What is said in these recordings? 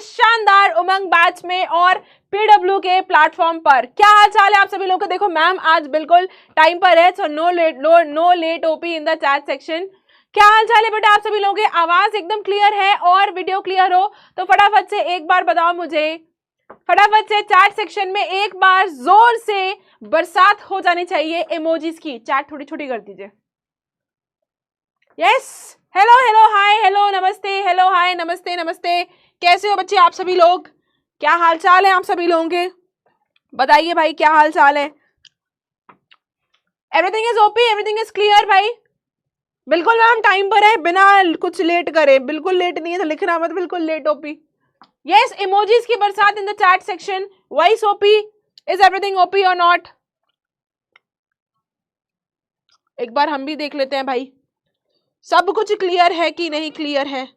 शानदार उमंग बैच में और पीडब्ल्यू के प्लेटफॉर्म पर। क्या हाल चाल है आप सभी लोगों का? देखो मैम आज बिल्कुल टाइम पर है, so no late OP in the chat section. क्या हाल चाल है बेटा आप सभी लोगों के? आवाज एकदम क्लियर है और वीडियो क्लियर हो तो फटाफट से एक बार बताओ मुझे, फटाफट से चैट सेक्शन में एक बार जोर से बरसात हो जानी चाहिए इमोजीज की। चैट थोड़ी छोटी कर दीजिए। Yes, hello hello hi hello नमस्ते, हेलो हाय नमस्ते नमस्ते। कैसे हो बच्चे आप सभी लोग? क्या हाल चाल है आप सभी लोगों के? बताइए भाई क्या हाल चाल है? Everything is OP, everything is clear भाई? बिल्कुल मैम टाइम पर है, बिना कुछ लेट करे। बिल्कुल लेट नहीं है तो लिखना मत, बिल्कुल लेट ओपी। यस, इमोजीज की बरसात इन the chat section. Voice OP, is everything OP और नॉट? एक बार हम भी देख लेते हैं भाई, सब कुछ क्लियर है कि नहीं क्लियर है?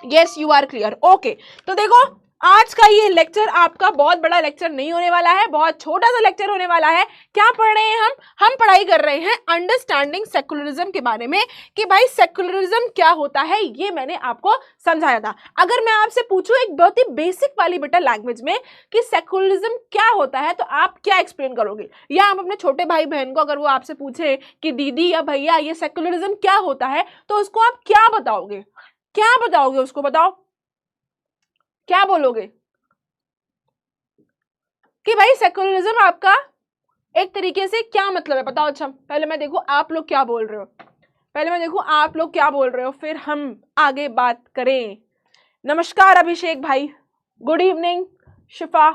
Yes you are clear, okay. तो देखो आज का ये लेक्चर आपका बहुत बड़ा लेक्चर नहीं होने वाला है, बहुत छोटा सा लेक्चर होने वाला है। क्या पढ़ रहे हैं हम पढ़ाई कर रहे हैं अंडरस्टैंडिंग सेकुलरिज्म के बारे में, कि भाई सेकुलरिज्म क्या होता है ये मैंने आपको समझाया था। अगर मैं आपसे पूछूं एक बहुत ही बेसिक वाली बेटा लैंग्वेज में कि सेकुलरिज्म क्या होता है तो आप क्या एक्सप्लेन करोगे? या आप अपने छोटे भाई बहन को अगर वो आपसे पूछे कि दीदी या भैया ये सेकुलरिज्म क्या होता है तो उसको आप क्या बताओगे? क्या बताओगे उसको? बताओ क्या बोलोगे? कि भाई सेकुलरिज्म आपका एक तरीके से क्या मतलब है बताओ। अच्छा पहले मैं देखूं आप लोग क्या बोल रहे हो, फिर हम आगे बात करें। नमस्कार अभिषेक भाई, गुड इवनिंग शिफा।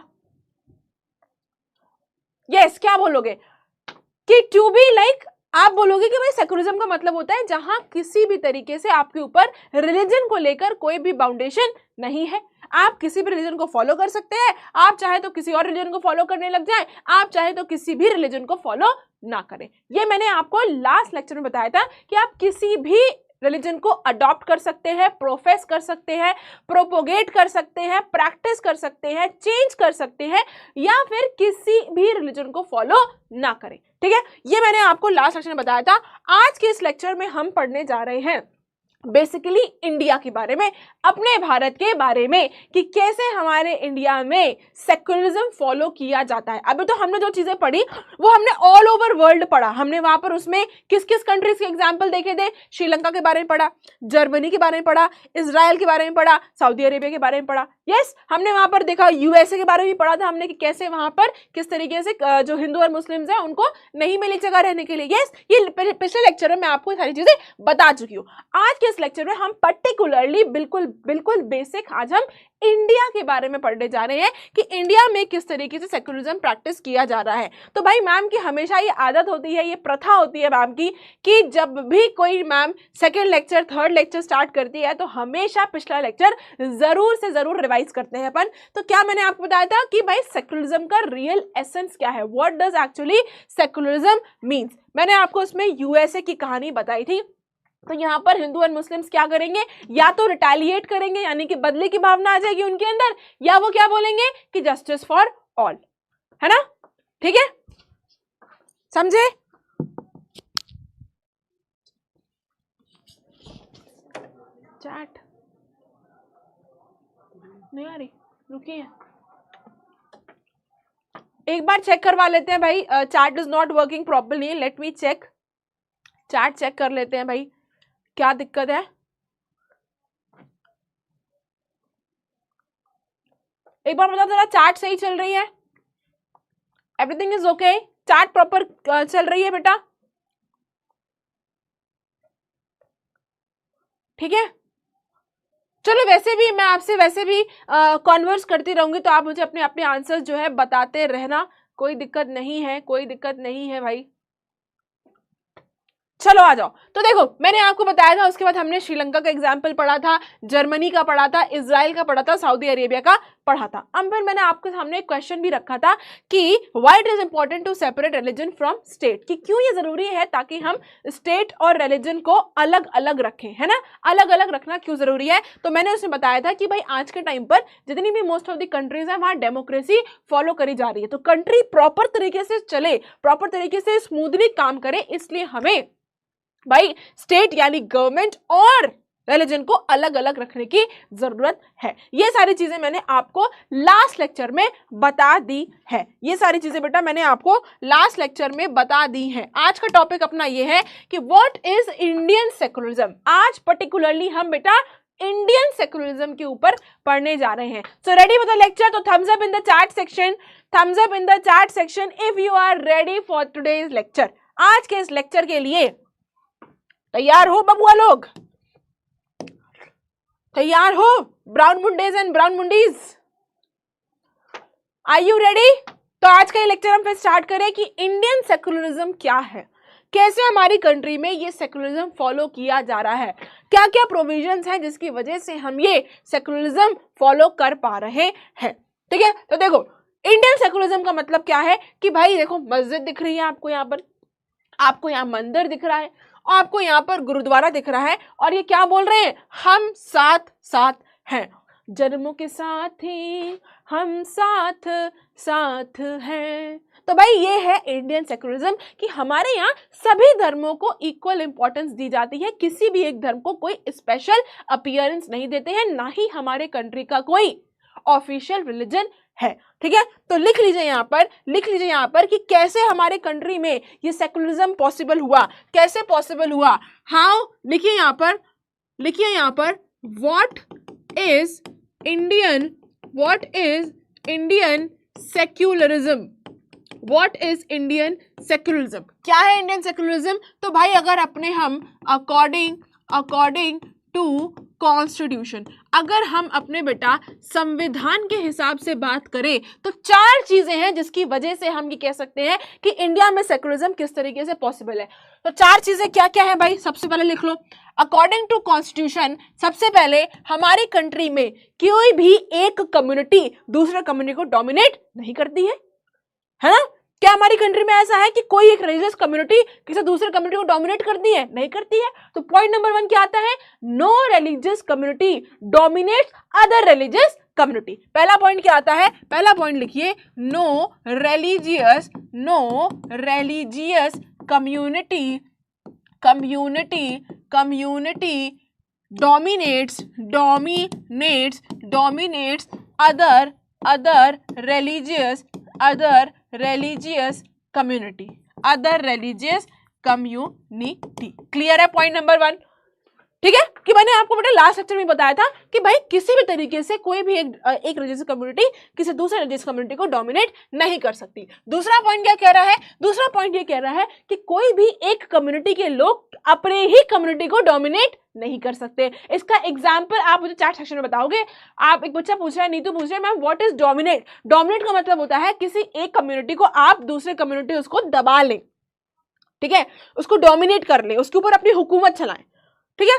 यस, क्या बोलोगे? कि टू बी लाइक, आप बोलोगे कि भाई सेकुलरिज्म का मतलब होता है जहां किसी भी तरीके से आपके ऊपर रिलीजन को लेकर कोई भी बाउंडेशन नहीं है। आप किसी भी रिलीजन को फॉलो कर सकते हैं, आप चाहे तो किसी और रिलीजन को फॉलो करने लग जाएं, आप चाहे तो किसी भी रिलीजन को फॉलो ना करें। ये मैंने आपको लास्ट लेक्चर में बताया था कि आप किसी भी रिलीजन को अडॉप्ट कर सकते हैं, प्रोफेस कर सकते हैं, प्रोपोगेट कर सकते हैं, प्रैक्टिस कर सकते हैं, चेंज कर सकते हैं, या फिर किसी भी रिलीजन को फॉलो ना करें। ठीक है, ये मैंने आपको लास्ट लेक्चर में बताया था। आज के इस लेक्चर में हम पढ़ने जा रहे हैं बेसिकली इंडिया के बारे में, अपने भारत के बारे में, कि कैसे हमारे इंडिया में सेकुलरिज्म फॉलो किया जाता है। अभी तो हमने जो चीजें पढ़ी वो हमने ऑल ओवर वर्ल्ड पढ़ा। हमने वहां पर उसमें किस किस कंट्रीज के एग्जांपल देखे थे? श्रीलंका के बारे में पढ़ा, जर्मनी के बारे में पढ़ा, इजराइल के बारे में पढ़ा, सऊदी अरेबिया के बारे में पढ़ा। यस, हमने वहां पर देखा यूएसए के बारे में भी पढ़ा था हमने कि कैसे वहां पर किस तरीके से जो हिंदू और मुस्लिम्स हैं उनको नहीं मिली जगह रहने के लिए। यस, ये पिछले लेक्चर में मैं आपको सारी चीजें बता चुकी हूँ। आज के इस लेक्चर में हम पर्टिकुलरली बिल्कुल बेसिक आज हम इंडिया के बारे में पढ़ने जा रहे हैं कि इंडिया में किस तरीके से सेकुलरिज्म प्रैक्टिस किया जा रहा है। तो भाई मैम की हमेशा ये आदत होती है, ये प्रथा होती है मैम की, कि जब भी कोई ma'am second lecture third lecture start करती है तो हमेशा पिछला लेक्चर जरूर से जरूर रिवाइज करते हैं अपन। तो क्या मैंने आपको बताया था कि भाई सेकुलरिज्म का रियल एसेंस क्या है, what does actually secularism means. मैंने आपको उसमें यूएसए की कहानी बताई थी। तो यहाँ पर हिंदू और मुस्लिम्स क्या करेंगे? या तो रिटेलिएट करेंगे, यानी कि बदले की भावना आ जाएगी उनके अंदर, या वो क्या बोलेंगे कि जस्टिस फॉर ऑल, है ना? ठीक है, समझे? चैट नहीं आ रही, रुकिए एक बार चेक करवा लेते हैं भाई। Chat is not working properly, let me check. Chat check कर लेते हैं भाई क्या दिक्कत है। एक बार मतलब जरा चैट सही चल रही है? Everything is okay? Chat proper चल रही है बेटा? ठीक है, चलो वैसे भी मैं आपसे वैसे भी कॉन्वर्स करती रहूंगी तो आप मुझे अपने अपने आंसर्स जो है बताते रहना, कोई दिक्कत नहीं है, कोई दिक्कत नहीं है भाई। चलो आ जाओ। तो देखो मैंने आपको बताया था, उसके बाद हमने श्रीलंका का एग्जाम्पल पढ़ा था, जर्मनी का पढ़ा था, इजराइल का पढ़ा था, सऊदी अरेबिया का पढ़ा था। अब फिर मैंने आपके सामने एक क्वेश्चन भी रखा था कि why it is important to separate religion from state, कि क्यों ये जरूरी है ताकि हम स्टेट और रिलीजन को अलग अलग रखें, है ना? अलग अलग रखना क्यों जरूरी है? तो मैंने उसमें बताया था कि भाई आज के टाइम पर जितनी भी मोस्ट ऑफ द कंट्रीज है वहां डेमोक्रेसी फॉलो करी जा रही है, तो कंट्री प्रॉपर तरीके से चले, प्रॉपर तरीके से स्मूथली काम करे, इसलिए हमें भाई स्टेट यानी गवर्नमेंट और रिलीजन को अलग अलग रखने की जरूरत है। ये सारी चीजें मैंने आपको लास्ट लेक्चर में बता दी है। ये सारी चीजें बेटा मैंने आपको लास्ट लेक्चर में बता दी हैं। आज का टॉपिक अपना ये है कि व्हाट इज इंडियन सेकुलरिज्म। आज पर्टिकुलरली हम बेटा इंडियन सेकुलरिज्म के ऊपर पढ़ने जा रहे हैं। So ready for the lecture? तो thumbs up in the chat section, thumbs up in the chat section if you are ready for today's lecture. आज के इस लेक्चर के लिए तैयार हो बबुआ लोग? तैयार हो ब्राउन मुंडेज एंड ब्राउन मुंडीज? Are you ready? तो आज का ये लेक्चर हम फिर स्टार्ट करें कि इंडियन सेकुलरिज्म क्या है, कैसे हमारी कंट्री में ये सेकुलरिज्म फॉलो किया जा रहा है, क्या क्या प्रोविजंस हैं जिसकी वजह से हम ये सेकुलरिज्म फॉलो कर पा रहे हैं। ठीक है, तो देखो इंडियन सेकुलरिज्म का मतलब क्या है कि भाई देखो मस्जिद दिख रही है आपको, यहाँ पर आपको यहाँ मंदिर दिख रहा है, आपको यहाँ पर गुरुद्वारा दिख रहा है, और ये क्या बोल रहे हैं? हम साथ साथ हैं, जन्मों के साथ ही हम साथ साथ हैं। तो भाई ये है इंडियन सेकुलरिज्म कि हमारे यहाँ सभी धर्मों को इक्वल इंपॉर्टेंस दी जाती है, किसी भी एक धर्म को कोई स्पेशल अपीयरेंस नहीं देते हैं, ना ही हमारे कंट्री का कोई ऑफिशियल रिलीजन है। ठीक है, तो लिख लीजिए यहाँ पर, लिख लीजिए यहाँ पर कि कैसे हमारे कंट्री में ये सेकुलरिज्म पॉसिबल हुआ, कैसे पॉसिबल हुआ। हाउ, लिखिए यहाँ पर, लिखिए यहाँ पर what is Indian secularism. What is Indian secularism? क्या है इंडियन सेक्युलरिज्म? तो भाई अगर अपने हम अकॉर्डिंग टू कॉन्स्टिट्यूशन, अगर हम अपने बेटा संविधान के हिसाब से बात करें तो चार चीजें हैं जिसकी वजह से हम ये कह सकते हैं कि इंडिया में सेकुलरिज्म किस तरीके से पॉसिबल है। तो चार चीजें क्या क्या है भाई? सबसे पहले लिख लो, अकॉर्डिंग टू कॉन्स्टिट्यूशन सबसे पहले हमारी कंट्री में कोई भी एक कम्युनिटी दूसरे कम्युनिटी को डोमिनेट नहीं करती है ना? क्या हमारी कंट्री में ऐसा है कि कोई एक रिलीजियस कम्युनिटी किसी दूसरे कम्युनिटी को डोमिनेट करती है? नहीं करती है। तो पॉइंट नंबर 1 क्या आता है? No religious community dominates other religious community. पहला पॉइंट क्या आता है? पहला पॉइंट लिखिए, no religious community dominates other religious community. Clear है पॉइंट नंबर 1? ठीक है, कि मैंने आपको बेटा लास्ट लेक्चर में बताया था कि भाई किसी भी तरीके से कोई भी एक रिलीजियस कम्युनिटी किसी दूसरे रिलीजियस कम्युनिटी को डोमिनेट नहीं कर सकती। दूसरा पॉइंट क्या कह रहा है? दूसरा पॉइंट ये कह रहा है कि कोई भी एक कम्युनिटी के लोग अपने ही कम्युनिटी को डोमिनेट नहीं कर सकते। इसका एग्जाम्पल आप मुझे चैट सेक्शन में बताओगे। आप, एक बच्चा पूछ रहा है, नीतू पूछ रहा है, ma'am what is dominate? Dominate का मतलब होता है किसी एक कम्युनिटी को आप दूसरे कम्युनिटी उसको दबा लें, ठीक है, उसको डोमिनेट कर ले, उसके ऊपर अपनी हुकूमत चलाएं। ठीक है,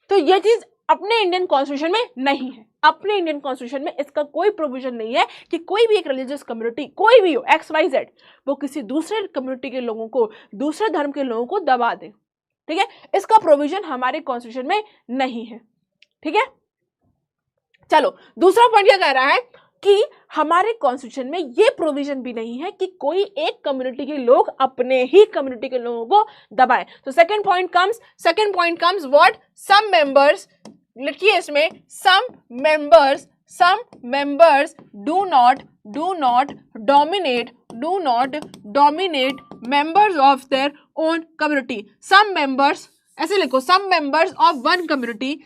तो ये चीज अपने इंडियन कॉन्स्टिट्यूशन में नहीं है। अपने इंडियन कॉन्स्टिट्यूशन में इसका कोई प्रोविजन नहीं है कि कोई भी एक रिलीजियस कम्युनिटी, कोई भी हो XYZ, वो किसी दूसरे कम्युनिटी के लोगों को, दूसरे धर्म के लोगों को दबा दे। ठीक है, इसका प्रोविजन हमारे कॉन्स्टिट्यूशन में नहीं है। ठीक है, चलो दूसरा पॉइंट क्या कह रहा है कि हमारे कॉन्स्टिट्यूशन में ये प्रोविजन भी नहीं है कि कोई एक कम्युनिटी के लोग अपने ही कम्युनिटी के लोगों को दबाए। तो second point comes what? Some members, लिखिए इसमें, some members do not dominate members of their own community. Some members, ऐसे लिखो, some members of one community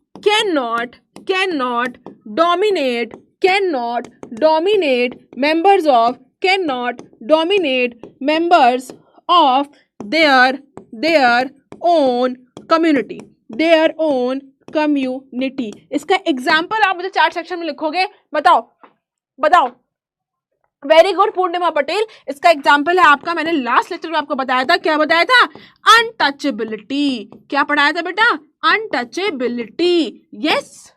cannot dominate members of their own community। इसका एग्जाम्पल आप मुझे chat section में लिखोगे। बताओ। वेरी गुड पूर्णिमा पटेल, इसका एग्जाम्पल है आपका, मैंने लास्ट लेक्चर में आपको बताया था। क्या बताया था? अनटचेबिलिटी। क्या पढ़ाया था बेटा? अनटचेबिलिटी। यस,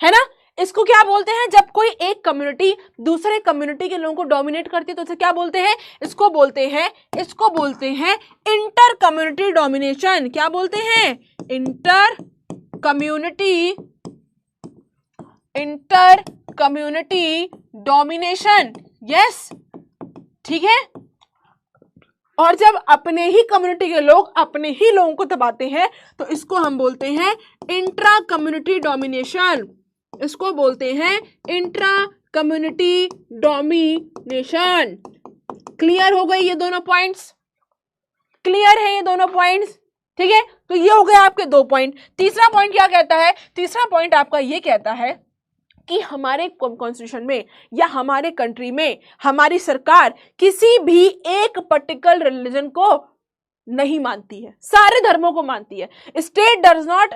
है ना? इसको क्या बोलते हैं? जब कोई एक कम्युनिटी दूसरे कम्युनिटी के लोगों को डोमिनेट करती है तो इसे क्या बोलते हैं? इसको बोलते हैं इंटर कम्युनिटी डोमिनेशन। क्या बोलते हैं? Inter community domination. यस, ठीक है, और जब अपने ही कम्युनिटी के लोग अपने ही लोगों को दबाते हैं तो इसको हम बोलते हैं इंट्रा कम्युनिटी डोमिनेशन। इसको बोलते हैं इंट्रा कम्युनिटी डोमिनेशन। क्लियर हो गई ये दोनों पॉइंट्स? क्लियर है ये दोनों पॉइंट्स? ठीक है, तो ये हो गए आपके 2 पॉइंट। तीसरा पॉइंट क्या कहता है? तीसरा पॉइंट आपका ये कहता है कि हमारे कॉन्स्टिट्यूशन में या हमारे कंट्री में हमारी सरकार किसी भी एक पर्टिकुलर रिलीजन को नहीं मानती है, सारे धर्मों को मानती है। स्टेट डज नॉट,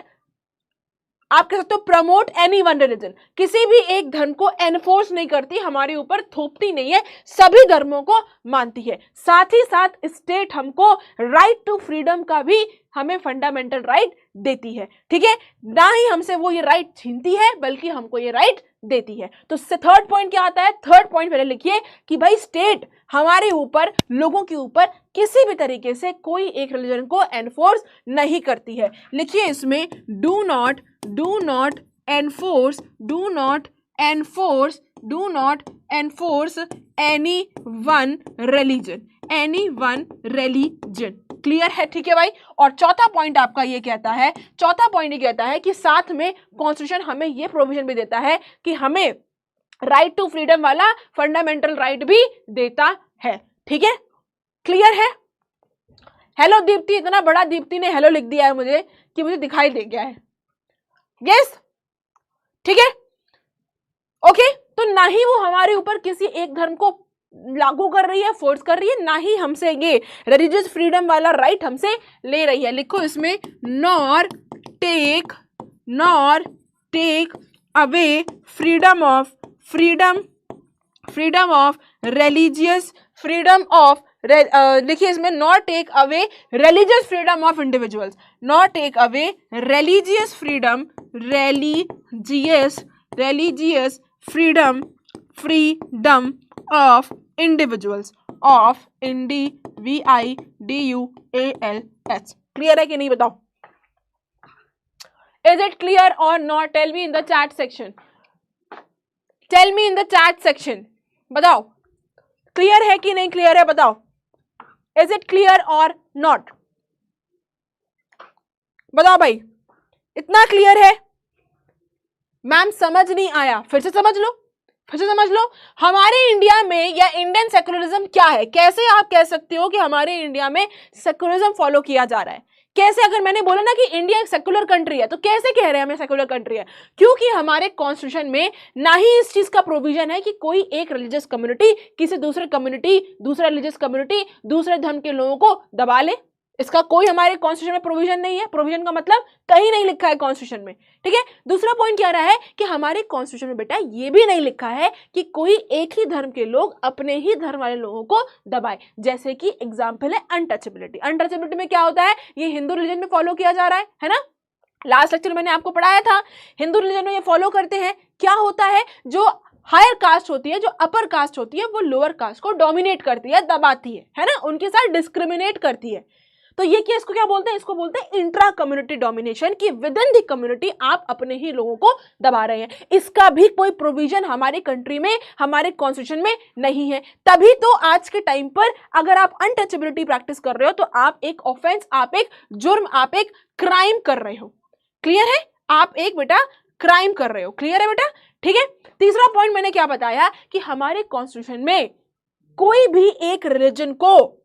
आप कह सकते हो, प्रमोट एनी वन रिलीजन, किसी भी एक धर्म को एनफोर्स नहीं करती, हमारे ऊपर थोपती नहीं है, सभी धर्मों को मानती है। साथ ही साथ स्टेट हमको राइट टू फ्रीडम का भी हमें फंडामेंटल राइट देती है। ठीक है, ना ही हमसे वो ये राइट छीनती है बल्कि हमको ये राइट देती है। तो थर्ड पॉइंट क्या आता है? थर्ड पॉइंट पहले लिखिए कि भाई स्टेट हमारे ऊपर, लोगों के ऊपर किसी भी तरीके से कोई एक रिलीजन को एनफोर्स नहीं करती है। लिखिए इसमें do not enforce any one religion, clear है? ठीक है भाई। और चौथा पॉइंट आपका ये कहता है, चौथा पॉइंट ये कहता है कि साथ में कॉन्स्टिट्यूशन हमें ये प्रोविजन भी देता है कि हमें राइट टू फ्रीडम वाला फंडामेंटल राइट भी देता है। ठीक है, क्लियर है? हेलो दीप्ति, इतना बड़ा दीप्ति ने हेलो लिख दिया है मुझे कि मुझे दिखाई दे गया है। यस, ठीक है, ओके। तो ना ही वो हमारे ऊपर किसी एक धर्म को लागू कर रही है, फोर्स कर रही है, ना ही हमसे ये रिलीजियस फ्रीडम वाला राइट हमसे ले रही है। लिखो इसमें nor take away freedom of religious freedom of, लिखिए इसमें not take away religious freedom of individuals, not take away religious freedom of individuals, VIDUALS। Clear है कि नहीं बताओ? इज इट क्लियर और not? Tell me in the chat section, बताओ clear है कि नहीं क्लियर है, बताओ। इज इट क्लियर और नॉट? बताओ भाई, इतना क्लियर है? मैम समझ नहीं आया, फिर से समझ लो। हमारे इंडिया में या इंडियन सेकुलरिज्म क्या है? कैसे आप कह सकते हो कि हमारे इंडिया में सेकुलरिज्म फॉलो किया जा रहा है? कैसे? अगर मैंने बोला ना कि इंडिया एक सेकुलर कंट्री है, तो कैसे कह रहे हैं हमें सेकुलर कंट्री है? क्योंकि हमारे कॉन्स्टिट्यूशन में ना ही इस चीज का प्रोविजन है कि कोई एक रिलीजियस कम्युनिटी किसी दूसरे रिलीजियस कम्युनिटी, दूसरे धर्म के लोगों को दबा ले। इसका कोई हमारे कॉन्स्टिट्यूशन में प्रोविजन नहीं है। प्रोविजन का मतलब कहीं नहीं लिखा है कॉन्स्टिट्यूशन में। ठीक है, दूसरा पॉइंट क्या रहा है कि हमारे कॉन्स्टिट्यूशन में बेटा ये भी नहीं लिखा है कि कोई एक ही धर्म के लोग अपने ही धर्म वाले लोगों को दबाए। जैसे कि एग्जाम्पल है अनटचेबिलिटी। अनटचेबिलिटी में क्या होता है? ये हिंदू रिलीजन में फॉलो किया जा रहा है ना? लास्ट लेक्चर मैंने आपको पढ़ाया था, हिंदू रिलीजन में ये फॉलो करते हैं। क्या होता है? जो हायर कास्ट होती है, जो अपर कास्ट होती है, वो लोअर कास्ट को डोमिनेट करती है, दबाती है ना, उनके साथ डिस्क्रिमिनेट करती है। तो ये क्या, इसको क्या बोलते हैं? इसको बोलते हैं इंट्रा कम्युनिटी डोमिनेशन, कि विद इन द कम्युनिटी आप अपने ही लोगों को दबा रहे हैं। इसका भी कोई प्रोविजन हमारे कंट्री में, हमारे कॉन्स्टिट्यूशन में नहीं है। तभी तो आज के टाइम पर अगर आप अनटचेबिलिटी प्रैक्टिस कर रहे हो तो आप एक ऑफेंस, आप एक जुर्म, आप एक क्राइम कर रहे हो। क्लियर है? आप एक बेटा क्राइम कर रहे हो। क्लियर है बेटा? ठीक है। तीसरा पॉइंट मैंने क्या बताया कि हमारे कॉन्स्टिट्यूशन में कोई भी एक रिलीजन को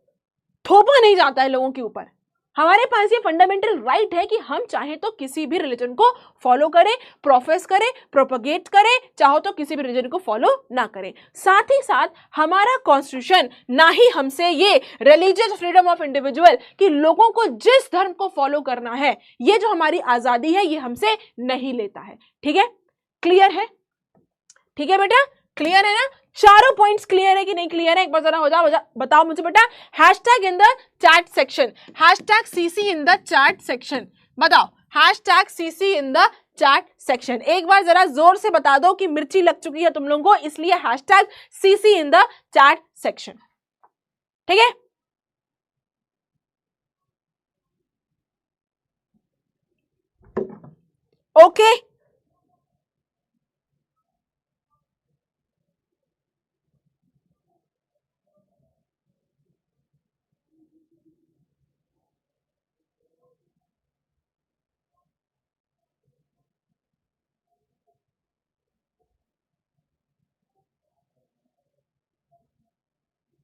थोपा नहीं जाता है लोगों के ऊपर। हमारे पास ये फंडामेंटल राइट है कि हम चाहे तो किसी भी रिलीजन को फॉलो करें, प्रोफेस करें, प्रोपगेट करें, चाहो तो किसी भी रिलीजन को फॉलो ना करें। साथ ही साथ हमारा कॉन्स्टिट्यूशन ना ही हमसे ये रिलीजियस फ्रीडम ऑफ इंडिविजुअल कि लोगों को जिस धर्म को फॉलो करना है, ये जो हमारी आजादी है, ये हमसे नहीं लेता है। ठीक है, क्लियर है? ठीक है बेटा, क्लियर है ना? चारों पॉइंट्स क्लियर है कि नहीं क्लियर है? एक बार जरा हो जाओ, बताओ मुझे बेटा। Hashtag in the chat section, hashtag CC in the chat section, बताओ hashtag CC in the chat section. एक बार जरा जोर से बता दो कि मिर्ची लग चुकी है तुम लोगों को, इसलिए hashtag CC in the chat section. ठीक है, ओके।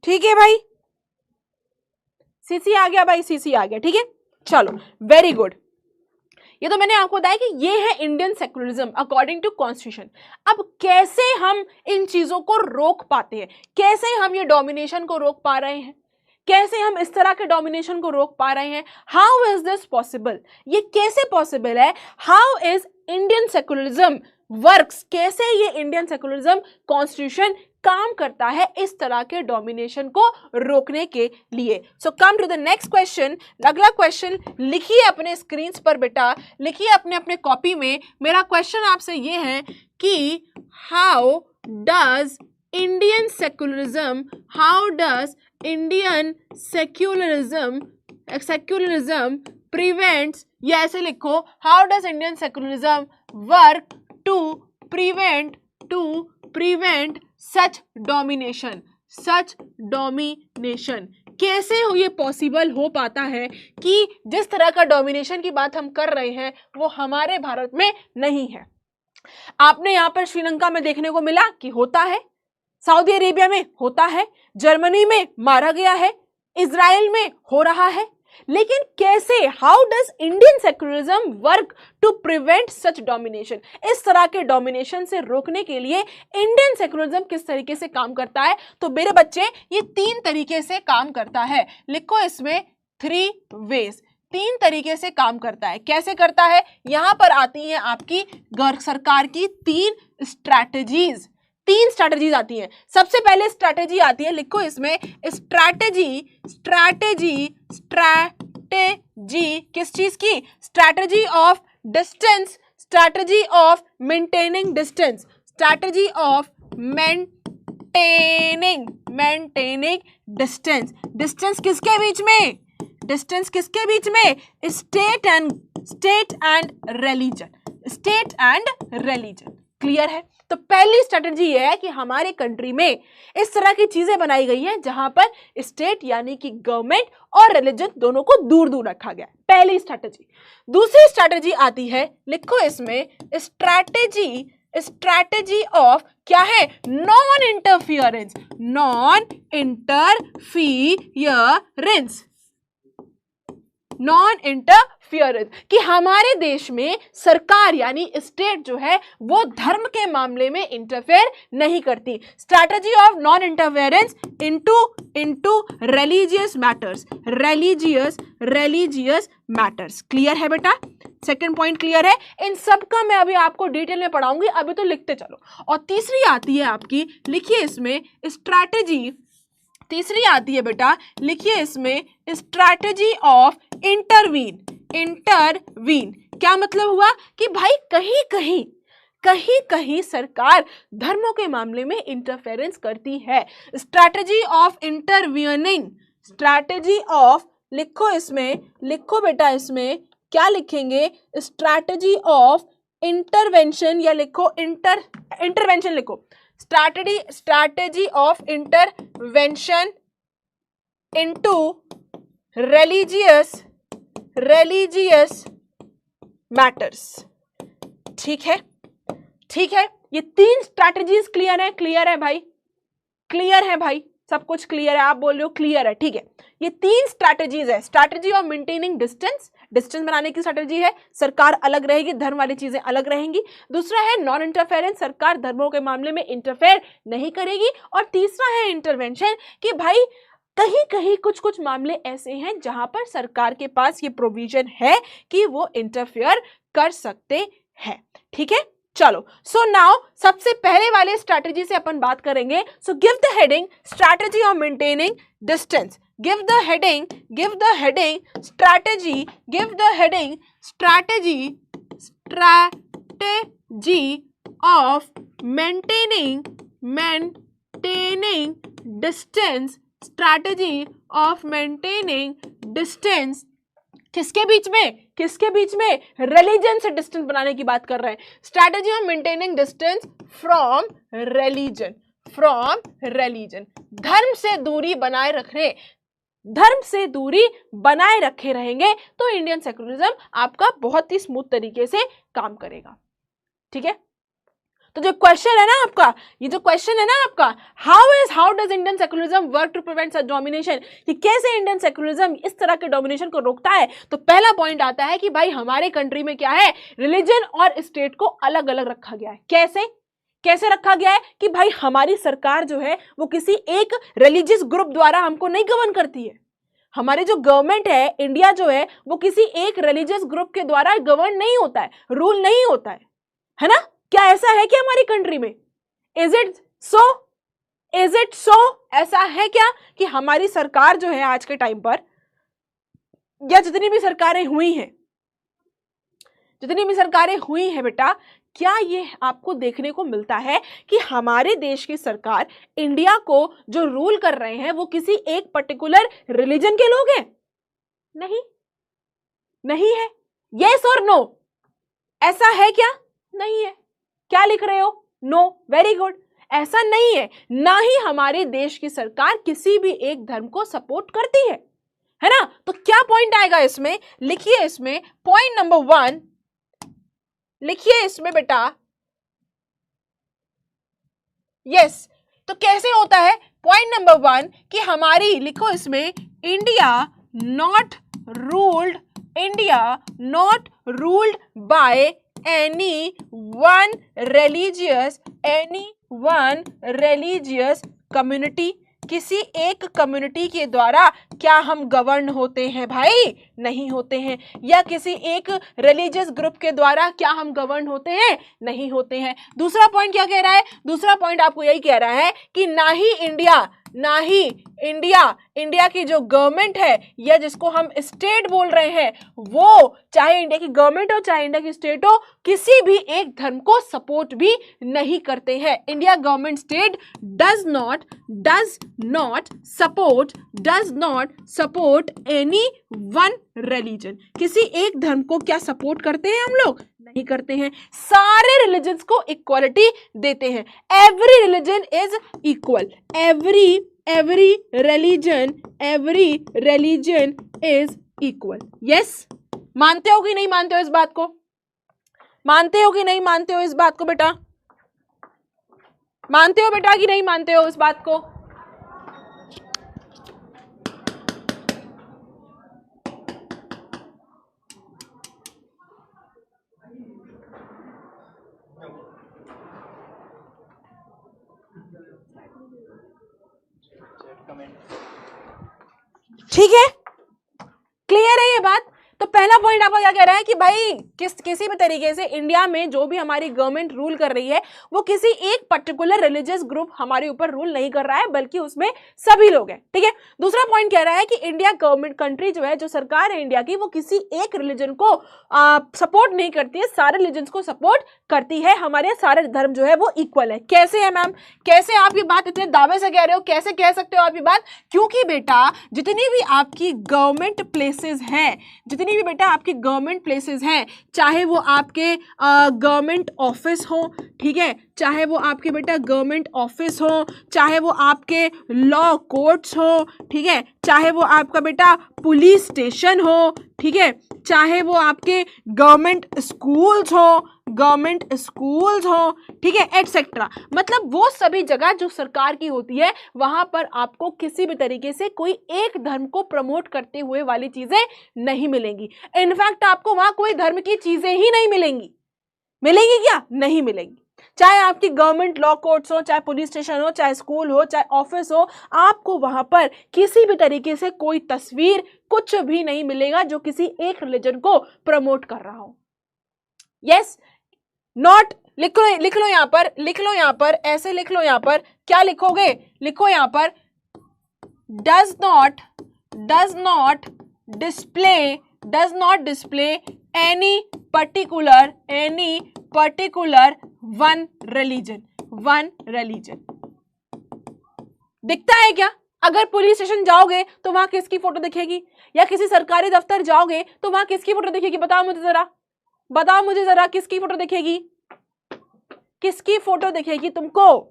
ठीक है भाई, सीसी आ गया भाई, सीसी आ गया, ठीक है। चलो वेरी गुड। ये तो मैंने आपको बताया कि ये है Indian secularism according to constitution. अब कैसे हम इन चीजों को रोक पाते हैं, कैसे हम ये डोमिनेशन को रोक पा रहे हैं, कैसे हम इस तरह के डोमिनेशन को रोक पा रहे हैं, हाउ इज दिस पॉसिबल, ये कैसे पॉसिबल है, how is Indian secularism works, कैसे ये इंडियन सेक्युलरिज्म कॉन्स्टिट्यूशन काम करता है इस तरह के डोमिनेशन को रोकने के लिए। So come to the next question. अगला क्वेश्चन लिखिए अपने स्क्रीन पर बेटा, लिखिए अपने अपने कॉपी में। मेरा क्वेश्चन आपसे ये है कि how does Indian secularism, how does Indian secularism prevents, या ऐसे लिखो, how does Indian secularism work to prevent such domination, कैसे हो ये पॉसिबल हो पाता है कि जिस तरह का डोमिनेशन की बात हम कर रहे हैं वो हमारे भारत में नहीं है। आपने यहां पर श्रीलंका में देखने को मिला कि होता है, सऊदी अरेबिया में होता है, जर्मनी में मारा गया है, इजराइल में हो रहा है, लेकिन कैसे, how does Indian secularism work to prevent such domination, इस तरह के डोमिनेशन से रोकने के लिए इंडियन सेक्युलरिज्म किस तरीके से काम करता है। तो मेरे बच्चे ये 3 तरीके से काम करता है, लिखो इसमें 3 वेज, 3 तरीके से काम करता है। कैसे करता है, यहां पर आती है आपकी सरकार की 3 स्ट्रैटेजीज आती हैं। सबसे पहले स्ट्रैटेजी आती है, लिखो इसमें स्ट्रैटेजी किस चीज की, strategy of distance, strategy of maintaining distance, strategy of maintaining distance किसके बीच में, डिस्टेंस किसके बीच में, स्टेट एंड रिलीजन। क्लियर है। तो पहली स्ट्रेटजी ये है कि हमारे कंट्री में इस तरह की चीजें बनाई गई हैं जहां पर स्टेट यानी कि गवर्नमेंट और रिलीजन दोनों को दूर दूर रखा गया, पहली स्ट्रेटजी। दूसरी स्ट्रेटजी आती है, लिखो इसमें स्ट्रेटजी ऑफ क्या है, नॉन इंटरफियरेंस, कि हमारे देश में सरकार यानी स्टेट जो है वो धर्म के मामले में इंटरफेयर नहीं करती। Strategy of non interference into religious matters. Clear है बेटा, सेकंड पॉइंट क्लियर है। इन सब का मैं अभी आपको डिटेल में पढ़ाऊंगी, अभी तो लिखते चलो। और तीसरी आती है आपकी, लिखिए इसमें स्ट्रैटेजी, तीसरी आती है बेटा, लिखिए इसमें स्ट्रैटेजी ऑफ इंटरवीन। क्या मतलब हुआ कि भाई कहीं कहीं सरकार धर्मों के मामले में इंटरफेरेंस करती है। Strategy of intervening, strategy of, लिखो इसमें, लिखो बेटा इसमें क्या लिखेंगे, स्ट्रैटेजी ऑफ इंटरवेंशन, या लिखो इंटरवेंशन लिखो, strategy of intervention into religious matters। ठीक है, ये 3 स्ट्रैटेजीज क्लियर है भाई, सब कुछ क्लियर है, आप बोल रहे हो क्लियर है, ठीक है। ये 3 स्ट्रैटेजीज है। स्ट्रैटेजी ऑफ मेंटेनिंग डिस्टेंस बनाने की स्ट्रैटेजी है, सरकार अलग रहेगी, धर्म वाली चीजें अलग रहेंगी। दूसरा है नॉन इंटरफेरेंस, सरकार धर्मों के मामले में इंटरफेयर नहीं करेगी। और तीसरा है इंटरवेंशन, कि भाई कहीं कुछ मामले ऐसे हैं जहां पर सरकार के पास ये प्रोविजन है कि वो इंटरफेयर कर सकते हैं। ठीक है, चलो। सो नाउ सबसे पहले वाले स्ट्रैटेजी से अपन बात करेंगे। So give the heading strategy of maintaining distance. Give the heading strategy, give the heading strategy of maintaining distance, strategy of maintaining distance किसके बीच में, रिलीजन से डिस्टेंस बनाने की बात कर रहे हैं। Strategy of maintaining distance from religion, धर्म से दूरी बनाए रखने, धर्म से दूरी बनाए रखे रहेंगे तो इंडियन सेक्युलरिज्म आपका बहुत ही स्मूथ तरीके से काम करेगा। ठीक है, तो जो क्वेश्चन है ना आपका, ये जो क्वेश्चन है ना आपका, how does Indian secularism work to prevent such domination, कि कैसे इंडियन सेक्युलरिज्म इस तरह के डोमिनेशन को रोकता है, तो पहला पॉइंट आता है कि भाई हमारे कंट्री में क्या है, रिलीजन और स्टेट को अलग अलग रखा गया है। कैसे रखा गया है कि भाई हमारी सरकार जो है वो किसी एक रिलीजियस ग्रुप द्वारा हमको नहीं गवर्न करती है। हमारे जो गवर्नमेंट है, इंडिया जो है, वो किसी एक रिलीजियस ग्रुप के द्वारा गवर्न नहीं होता है, रूल नहीं होता है ना? क्या ऐसा है क्या हमारी कंट्री में? Is it so? ऐसा है क्या कि हमारी सरकार जो है आज के टाइम पर, या जितनी भी सरकारें हुई हैं बेटा, क्या ये आपको देखने को मिलता है कि हमारे देश की सरकार इंडिया को जो रूल कर रहे हैं वो किसी एक पर्टिकुलर रिलीजन के लोग हैं? नहीं है। यस और नो? ऐसा है क्या? नहीं है। क्या लिख रहे हो? नो। Very good. ऐसा नहीं है। ना ही हमारे देश की सरकार किसी भी एक धर्म को सपोर्ट करती है ना? तो क्या पॉइंट आएगा इसमें? लिखिए इसमें पॉइंट नंबर 1, लिखिए इसमें बेटा। यस, तो कैसे होता है पॉइंट नंबर 1 कि हमारी, लिखो इसमें, India not ruled by any one religious community. किसी एक कम्युनिटी के द्वारा क्या हम गवर्न होते हैं भाई? नहीं होते हैं। या किसी एक रिलीजियस ग्रुप के द्वारा क्या हम गवर्न होते हैं? नहीं होते हैं। दूसरा पॉइंट क्या कह रहा है? दूसरा पॉइंट आपको यही कह रहा है कि ना ही इंडिया की जो गवर्नमेंट है, या जिसको हम स्टेट बोल रहे हैं, वो चाहे इंडिया की गवर्नमेंट हो चाहे इंडिया की स्टेट हो, किसी भी एक धर्म को सपोर्ट भी नहीं करते हैं। India government state does not support any one religion. किसी एक धर्म को क्या सपोर्ट करते हैं हम लोग? नहीं करते हैं। सारे रिलीजन्स को इक्वालिटी देते हैं। Every religion is equal. every religion is equal. yes? मानते हो कि नहीं मानते हो इस बात को? मानते हो कि नहीं मानते हो इस बात को बेटा? मानते हो बेटा कि नहीं मानते हो इस बात को? ठीक है, क्लियर है ये बात? तो पहला पॉइंट आपका क्या कह रहा है कि भाई किसी भी तरीके से इंडिया में जो भी हमारी गवर्नमेंट रूल कर रही है वो किसी एक पर्टिकुलर रिलीजियस ग्रुप हमारे ऊपर रूल नहीं कर रहा है, बल्कि उसमें सभी लोग हैं। ठीक है। दूसरा पॉइंट कह रहा है कि इंडिया गवर्नमेंट कंट्री जो है, जो सरकार है इंडिया की, वो किसी एक रिलीजन को सपोर्ट नहीं करती है, सारे रिलीजन को सपोर्ट करती है। हमारे सारे धर्म जो है वो इक्वल है। कैसे है मैम? कैसे आप ये बात इतने दावे से कह रहे हो? कैसे कह सकते हो आप ये बात? क्योंकि बेटा जितनी भी आपकी गवर्नमेंट प्लेसेस हैं, जितनी भी बेटा आपके गवर्नमेंट प्लेसेस हैं, चाहे वो आपके गवर्नमेंट ऑफिस हो, ठीक है, चाहे वो आपके बेटा गवर्नमेंट ऑफिस हो, चाहे वो आपके लॉ कोर्ट्स हो, ठीक है, चाहे वो आपका बेटा पुलिस स्टेशन हो, ठीक है, चाहे वो आपके गवर्नमेंट स्कूल्स हो, ठीक है, एटसेट्रा। मतलब वो सभी जगह जो सरकार की होती है वहां पर आपको किसी भी तरीके से कोई एक धर्म को प्रमोट करते हुए वाली चीजें नहीं मिलेंगी। इनफैक्ट आपको वहां कोई धर्म की चीजें ही नहीं मिलेंगी। मिलेंगी क्या? नहीं मिलेंगी। चाहे आपकी गवर्नमेंट लॉ कोर्ट्स हो, चाहे पुलिस स्टेशन हो, चाहे स्कूल हो, चाहे ऑफिस हो, आपको वहां पर किसी भी तरीके से कोई तस्वीर, कुछ भी नहीं मिलेगा जो किसी एक रिलीजन को प्रमोट कर रहा हो। यस, नॉट, लिख लो यहां पर, ऐसे लिख लो। यहां पर क्या लिखोगे? लिखो यहां पर does not display any particular one religion. दिखता है क्या? अगर पुलिस स्टेशन जाओगे तो वहां किसकी फोटो दिखेगी? या किसी सरकारी दफ्तर जाओगे तो वहां किसकी फोटो दिखेगी? बताओ मुझे जरा किसकी फोटो दिखेगी? किसकी फोटो दिखेगी तुमको?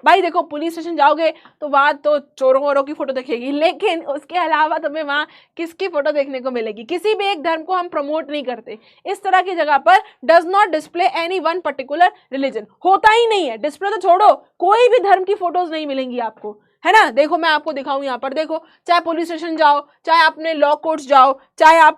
भाई देखो पुलिस स्टेशन जाओगे तो वहां तो चोरों वोरों की फोटो दिखेगी, लेकिन उसके अलावा तुम्हें वहां किसकी फोटो देखने को मिलेगी? किसी भी एक धर्म को हम प्रमोट नहीं करते। इस तरह की जगह पर does not display any one particular religion, होता ही नहीं है। डिस्प्ले तो छोड़ो, कोई भी धर्म की फोटोज नहीं मिलेंगी आपको, है ना। देखो मैं आपको दिखाऊं यहाँ पर, देखो चाहे पुलिस स्टेशन जाओ, चाहे अपने लॉ कोर्ट्स जाओ, चाहे आप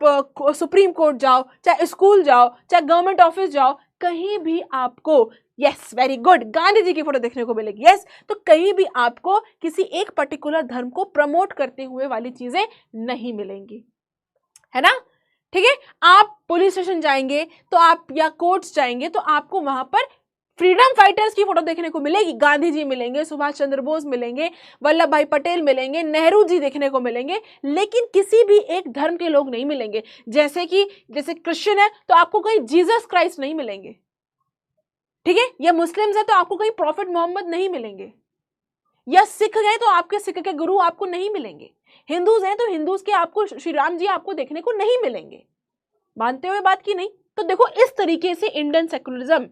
सुप्रीम कोर्ट जाओ, चाहे स्कूल जाओ, चाहे गवर्नमेंट ऑफिस जाओ, कहीं भी आपको yes very good Gandhi ji की फोटो देखने को मिलेगी। यस, तो कहीं भी आपको किसी एक पर्टिकुलर धर्म को प्रमोट करते हुए वाली चीजें नहीं मिलेंगी, है ना। ठीक है, आप पुलिस स्टेशन जाएंगे तो आप या कोर्ट्स जाएंगे तो आपको वहां पर फ्रीडम फाइटर्स की फोटो देखने को मिलेगी। गांधी जी मिलेंगे, सुभाष चंद्र बोस मिलेंगे, वल्लभ भाई पटेल मिलेंगे, नेहरू जी देखने को मिलेंगे, लेकिन किसी भी एक धर्म के लोग नहीं मिलेंगे। जैसे क्रिश्चियन है तो आपको कहीं जीसस क्राइस्ट नहीं मिलेंगे, ठीक है, या मुस्लिम्स है तो आपको कहीं प्रॉफिट मोहम्मद नहीं मिलेंगे, या सिख हैं तो आपके सिख के गुरु आपको नहीं मिलेंगे, हिंदूज हैं तो हिंदूज के आपको श्री राम जी आपको देखने को नहीं मिलेंगे। मानते हुए बात की नहीं? तो देखो इस तरीके से इंडियन सेकुलरिज्म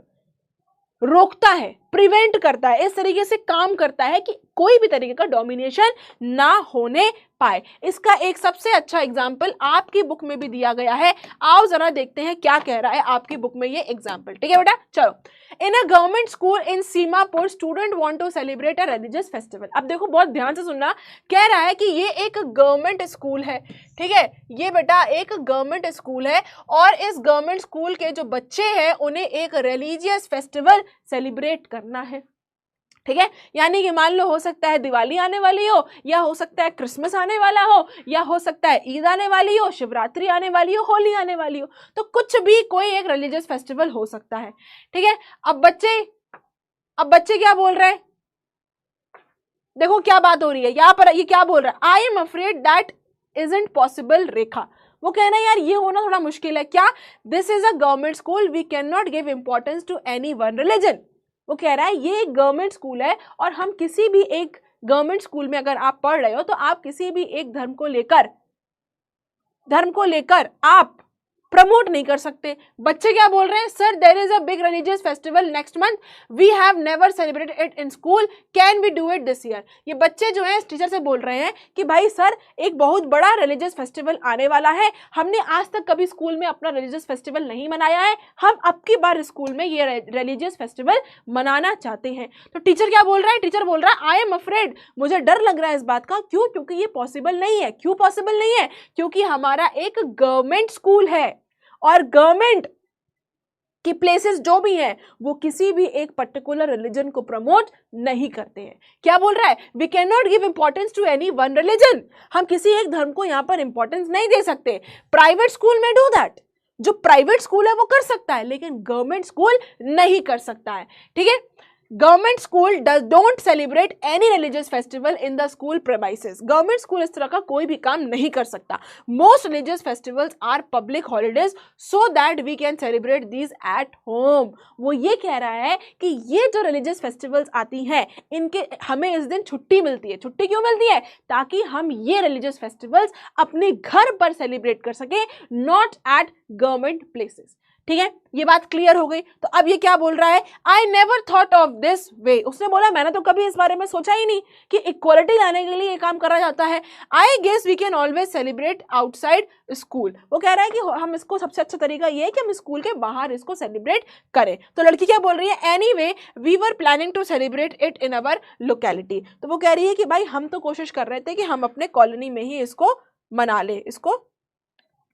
रोकता है, प्रिवेंट करता है, इस तरीके से काम करता है कि कोई भी तरीके का डोमिनेशन ना होने पाए। इसका एक सबसे अच्छा एग्जाम्पल आपकी बुक में भी दिया गया है। आओ जरा देखते हैं क्या कह रहा है आपकी बुक में ये एग्जाम्पल। ठीक है बेटा, चलो। In a government school in Seemapur student want to celebrate a religious festival. अब देखो बहुत ध्यान से सुनना, कह रहा है कि ये एक गवर्नमेंट स्कूल है, ठीक है, ये बेटा एक गवर्नमेंट स्कूल है और इस गवर्नमेंट स्कूल के जो बच्चे हैं उन्हें एक रिलीजियस फेस्टिवल सेलिब्रेट करना है। ठीक है, यानी कि मान लो हो सकता है दिवाली आने वाली हो, या हो सकता है क्रिसमस आने वाला हो, या हो सकता है ईद आने वाली हो, शिवरात्रि आने वाली हो, होली आने वाली हो, तो कुछ भी कोई एक रिलीजियस फेस्टिवल हो सकता है। ठीक है, अब बच्चे क्या बोल रहे हैं, देखो क्या बात हो रही है यहाँ पर, ये क्या बोल रहा है, I am afraid that isn't possible Rekha. वो कहना है यार ये होना थोड़ा मुश्किल है। क्या? This is a government school, we can not give importance to any one religion. वो कह रहा है ये एक गवर्नमेंट स्कूल है और हम किसी भी एक गवर्नमेंट स्कूल में अगर आप पढ़ रहे हो तो आप किसी भी एक धर्म को लेकर आप प्रमोट नहीं कर सकते। बच्चे क्या बोल रहे हैं, sir there is a big religious festival next month, we have never celebrated it in school, can we do it this year. ये बच्चे जो हैं टीचर से बोल रहे हैं कि भाई सर एक बहुत बड़ा रिलीजियस फेस्टिवल आने वाला है, हमने आज तक कभी स्कूल में अपना रिलीजियस फेस्टिवल नहीं मनाया है, हम अब की बार स्कूल में ये रिलीजियस फेस्टिवल मनाना चाहते हैं। तो टीचर क्या बोल रहा है, टीचर बोल रहा है आई एम अफ्रेड, मुझे डर लग रहा है इस बात का। क्यों? क्योंकि ये पॉसिबल नहीं है। क्यों पॉसिबल नहीं है? क्योंकि हमारा एक गवर्नमेंट स्कूल है और गवर्नमेंट की प्लेसेस जो भी हैं वो किसी भी एक पर्टिकुलर रिलीजन को प्रमोट नहीं करते हैं। क्या बोल रहा है, we can not give importance to any one religion, हम किसी एक धर्म को यहां पर इंपॉर्टेंस नहीं दे सकते। प्राइवेट स्कूल में डू दैट, जो प्राइवेट स्कूल है वो कर सकता है, लेकिन गवर्नमेंट स्कूल नहीं कर सकता है। ठीक है, government school don't celebrate any religious festival in the school premises. Government school इस तरह का कोई भी काम नहीं कर सकता। Most religious festivals are public holidays so that we can celebrate these at home. वो ये कह रहा है कि ये जो रिलीजियस फेस्टिवल्स आती हैं इनके हमें इस दिन छुट्टी मिलती है। छुट्टी क्यों मिलती है? ताकि हम ये रिलीजियस फेस्टिवल्स अपने घर पर सेलिब्रेट कर सकें, नॉट एट गवर्नमेंट प्लेसेस। ठीक है, ये बात क्लियर हो गई। तो अब ये क्या बोल रहा है, I never thought of this way. उसने बोला मैंने तो कभी इस बारे में सोचा ही नहीं कि इक्वालिटी लाने के लिए ये काम करा जाता है। I guess we can always celebrate outside school. वो कह रहा है कि हम इसको सबसे अच्छा तरीका ये है कि हम स्कूल के बाहर इसको सेलिब्रेट करें। तो लड़की क्या बोल रही है, anyway we were planning to celebrate it in our locality. तो वो कह रही है कि भाई हम तो कोशिश कर रहे थे कि हम अपने कॉलोनी में ही इसको मना ले, इसको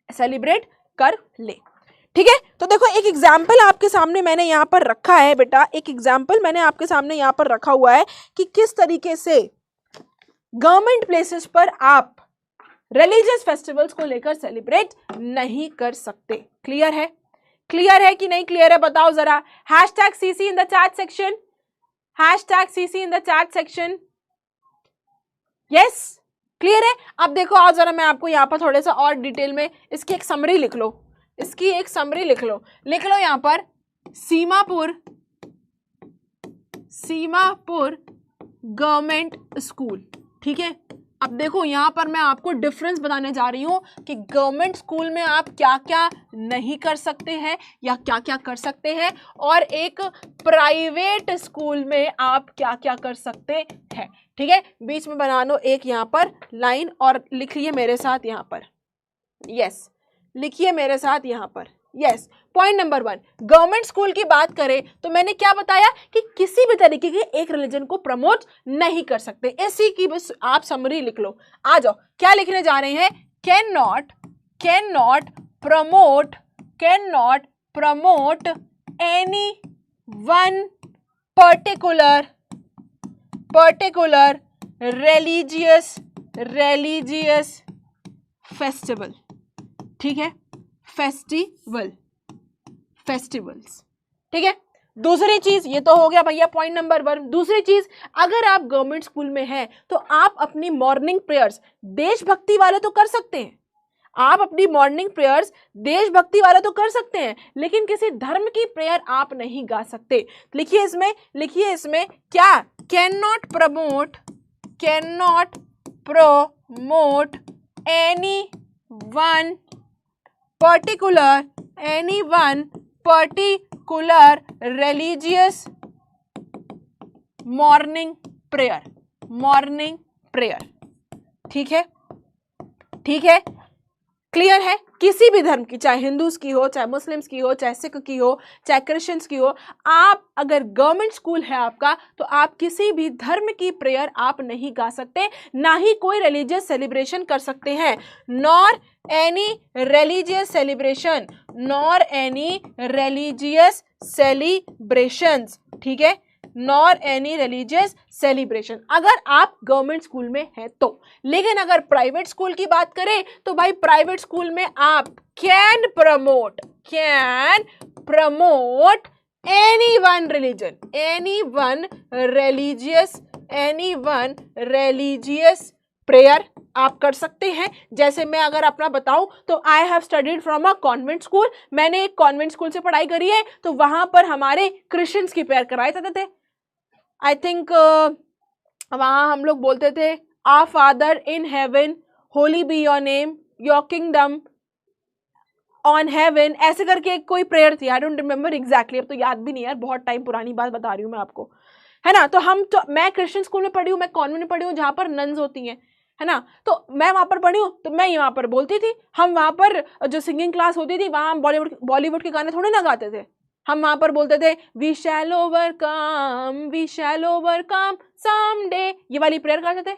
सेलिब्रेट कर ले। ठीक है, तो देखो एक एग्जाम्पल आपके सामने मैंने यहाँ पर रखा है बेटा, एक एग्जाम्पल मैंने आपके सामने यहाँ पर रखा हुआ है कि किस तरीके से गवर्नमेंट प्लेसेस पर आप रिलीजियस फेस्टिवल्स को लेकर सेलिब्रेट नहीं कर सकते। क्लियर है? क्लियर है कि नहीं क्लियर है? बताओ जरा। Hashtag CC in the chat section, hashtag CC in the chat section. Yes, clear है? अब देखो आओ जरा मैं आपको यहाँ पर थोड़े सा और डिटेल में इसकी एक समरी लिख लो, इसकी एक समरी लिख लो यहाँ पर, सीमापुर गवर्नमेंट स्कूल। ठीक है, अब देखो यहाँ पर मैं आपको डिफरेंस बताने जा रही हूँ कि गवर्नमेंट स्कूल में आप क्या क्या नहीं कर सकते हैं या क्या क्या कर सकते हैं, और एक प्राइवेट स्कूल में आप क्या क्या कर सकते हैं। ठीक है, बीच में बना लो एक यहाँ पर लाइन और लिखिए मेरे साथ यहाँ पर, यस, लिखिए मेरे साथ यहाँ पर, yes. Point number 1, government school की बात करें तो मैंने क्या बताया कि किसी भी तरीके के एक रिलीजन को प्रमोट नहीं कर सकते। इसी की बस आप समरी लिख लो। आ जाओ, क्या लिखने जा रहे हैं, can not promote any one particular religious festival. ठीक है, फेस्टिवल्स। ठीक है, दूसरी चीज, ये तो हो गया भैया पॉइंट नंबर 1। दूसरी चीज, अगर आप गवर्नमेंट स्कूल में हैं तो आप अपनी मॉर्निंग प्रेयर्स देशभक्ति वाले तो कर सकते हैं, आप अपनी मॉर्निंग प्रेयर्स देशभक्ति वाले तो कर सकते हैं, लेकिन किसी धर्म की प्रेयर आप नहीं गा सकते। लिखिए इसमें क्या, can not promote any one particular religious morning prayer. ठीक है, क्लियर है। किसी भी धर्म की, चाहे हिंदूज की हो, चाहे मुस्लिम्स की हो, चाहे सिख की हो, चाहे क्रिश्चियंस की हो, आप अगर गवर्नमेंट स्कूल है आपका तो आप किसी भी धर्म की प्रेयर आप नहीं गा सकते, ना ही कोई रिलीजियस सेलिब्रेशन कर सकते हैं। Nor any religious celebrations. ठीक है, नॉर एनी रिलीजियस सेलिब्रेशन, अगर आप गवर्नमेंट स्कूल में हैं तो। लेकिन अगर प्राइवेट स्कूल की बात करें तो भाई प्राइवेट स्कूल में आप can promote any one religious prayer आप कर सकते हैं। जैसे मैं अगर अपना बताऊं तो I have studied from a convent school, मैंने एक कॉन्वेंट स्कूल से पढ़ाई करी है, तो वहां पर हमारे क्रिश्चियंस की प्रेयर कराए जाते थे। आई थिंक वहां हम लोग बोलते थे, our father in heaven, holy be your name, your kingdom on heaven, ऐसे करके कोई प्रेयर थी। आई डोंट रिमेम्बर एग्जैक्टली, अब तो याद भी नहीं यार, बहुत टाइम पुरानी बात बता रही हूँ मैं आपको, है ना। तो मैं क्रिश्चियन स्कूल में पढ़ी हूँ, मैं कॉन्वेंट में पढ़ी हूँ जहाँ पर नन्स होती हैं, है ना। तो मैं वहां पर पढ़ी हूँ, तो मैं यहाँ पर बोलती थी, हम वहां पर जो सिंगिंग क्लास होती थी वहां हम बॉलीवुड के गाने थोड़ी ना गाते थे, हम वहां पर बोलते थे वी शैल ओवरकम समडे, ये वाली प्रेयर करते थे।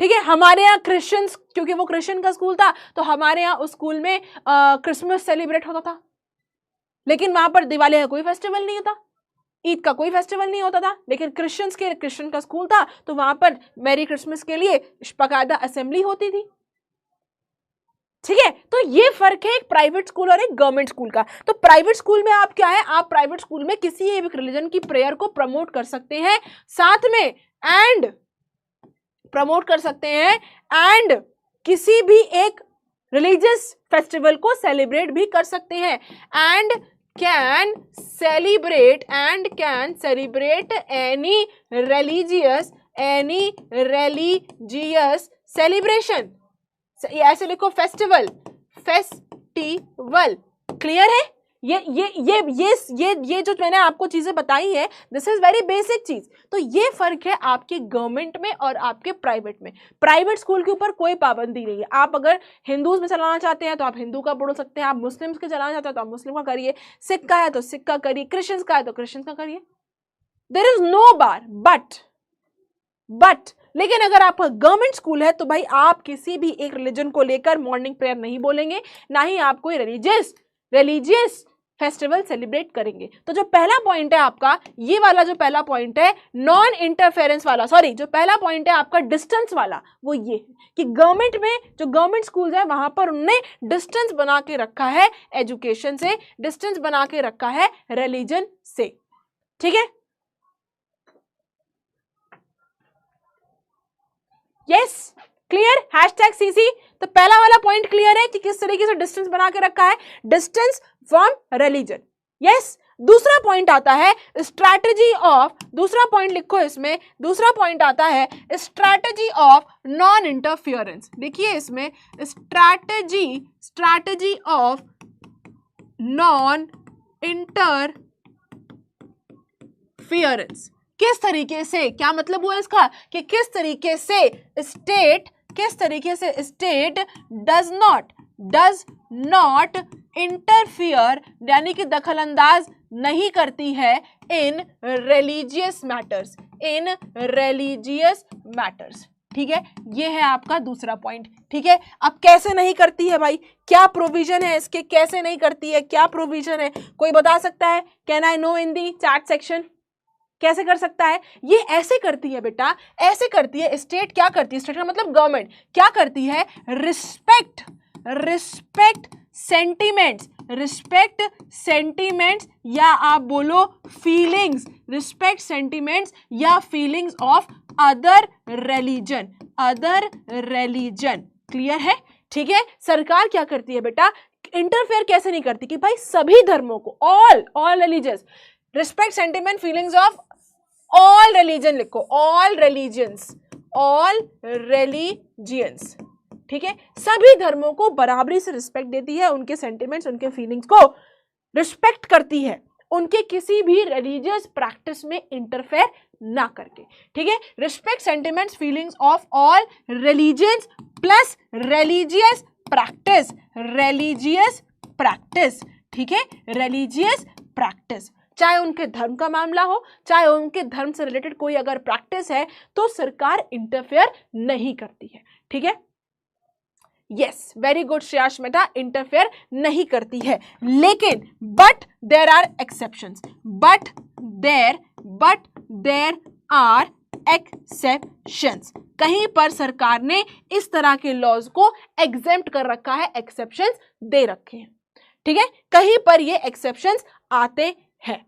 ठीक है, हमारे यहाँ क्रिश्चियंस, क्योंकि वो क्रिश्चियन का स्कूल था, तो हमारे यहाँ उस स्कूल में क्रिसमस सेलिब्रेट होता था, लेकिन वहां पर दिवाली का कोई फेस्टिवल नहीं होता, ईद का कोई फेस्टिवल नहीं होता था। लेकिन क्रिश्चियन का स्कूल था, तो वहां पर मैरी क्रिसमस के लिए बाकायदा असेंबली होती थी। ठीक है, तो ये फर्क है एक प्राइवेट स्कूल और एक गवर्नमेंट स्कूल का। तो प्राइवेट स्कूल में आप क्या है, आप प्राइवेट स्कूल में किसी एक रिलीजन की प्रेयर को प्रमोट कर सकते हैं, साथ में एंड किसी भी एक रिलीजियस फेस्टिवल को सेलिब्रेट भी कर सकते हैं, and can celebrate any religious celebration. ऐसे लिखो, फेस्टिवल। क्लियर है। ये जो मैंने आपको चीजें बताई है, दिस इज वेरी बेसिक चीज। तो ये फर्क है आपके गवर्नमेंट में और आपके प्राइवेट में। प्राइवेट स्कूल के ऊपर कोई पाबंदी नहीं है, आप अगर हिंदूज में चलाना चाहते हैं तो आप हिंदू का बोल सकते हैं, आप मुस्लिम्स के चलाना चाहते हैं तो आप मुस्लिम का करिए, सिख का है तो सिख का करिए, क्रिश्चियंस का है तो क्रिश्चियंस का करिए, there is no bar but. लेकिन अगर आपका गवर्नमेंट स्कूल है तो भाई आप किसी भी एक रिलीजन को लेकर मॉर्निंग प्रेयर नहीं बोलेंगे, ना ही आप कोई रिलीजियस फेस्टिवल सेलिब्रेट करेंगे। तो जो पहला पॉइंट है आपका, ये वाला जो पहला पॉइंट है नॉन इंटरफेरेंस वाला, सॉरी जो पहला पॉइंट है आपका डिस्टेंस वाला, वो ये है कि गवर्नमेंट में जो गवर्नमेंट स्कूल है वहां पर उन्होंने डिस्टेंस बना के रखा है एजुकेशन से, डिस्टेंस बना के रखा है रिलीजन से। ठीक है, यस, क्लियर। #CC। तो पहला वाला पॉइंट क्लियर है कि किस तरीके से डिस्टेंस बना के रखा है, डिस्टेंस फ्रॉम रिलीजन। यस, दूसरा पॉइंट आता है स्ट्रैटेजी ऑफ, दूसरा पॉइंट लिखो इसमें, दूसरा पॉइंट आता है स्ट्रैटेजी ऑफ नॉन इंटरफियरेंस। देखिए इसमें स्ट्रैटेजी ऑफ नॉन इंटरफियरेंस। किस तरीके से, क्या मतलब हुआ इसका कि किस तरीके से स्टेट डज नॉट इंटरफियर, यानी कि दखल अंदाज नहीं करती है इन रिलीजियस मैटर्स। ठीक है, ये है आपका दूसरा पॉइंट। ठीक है, अब कैसे नहीं करती है भाई, क्या प्रोविजन है इसके, कैसे नहीं करती है, क्या प्रोविजन है, कोई बता सकता है? Can I know in the chat section, कैसे कर सकता है? ये ऐसे करती है बेटा, ऐसे करती है स्टेट। क्या करती है स्टेट का मतलब गवर्नमेंट, क्या करती है? रिस्पेक्ट सेंटिमेंट्स या आप बोलो फीलिंग्स, रिस्पेक्ट सेंटिमेंट्स या feelings of other religion. Clear है? ठीक है, सरकार क्या करती है बेटा, इंटरफेयर कैसे नहीं करती कि भाई सभी धर्मों को, all religious, respect sentiment feelings of all religion, लिखो ऑल रिलीजियंस। ठीक है, सभी धर्मों को बराबरी से रिस्पेक्ट देती है, उनके सेंटिमेंट्स, उनके फीलिंग्स को रिस्पेक्ट करती है, उनके किसी भी रिलीजियस प्रैक्टिस में इंटरफेयर ना करके। ठीक है, respect sentiments feelings of all religions plus religious practice. ठीक है, रिलीजियस प्रैक्टिस, चाहे उनके धर्म का मामला हो, चाहे उनके धर्म से रिलेटेड कोई अगर प्रैक्टिस है तो सरकार इंटरफेयर नहीं करती है। ठीक है, yes, very good Shreyash Mehta, interfere नहीं करती है, लेकिन but there are exceptions, but there are exceptions. कहीं पर सरकार ने इस तरह के लॉज को एग्जेम्प्ट कर रखा है, एक्सेप्शंस दे रखे हैं। ठीक है, कहीं पर ये एक्सेप्शंस आते हैं।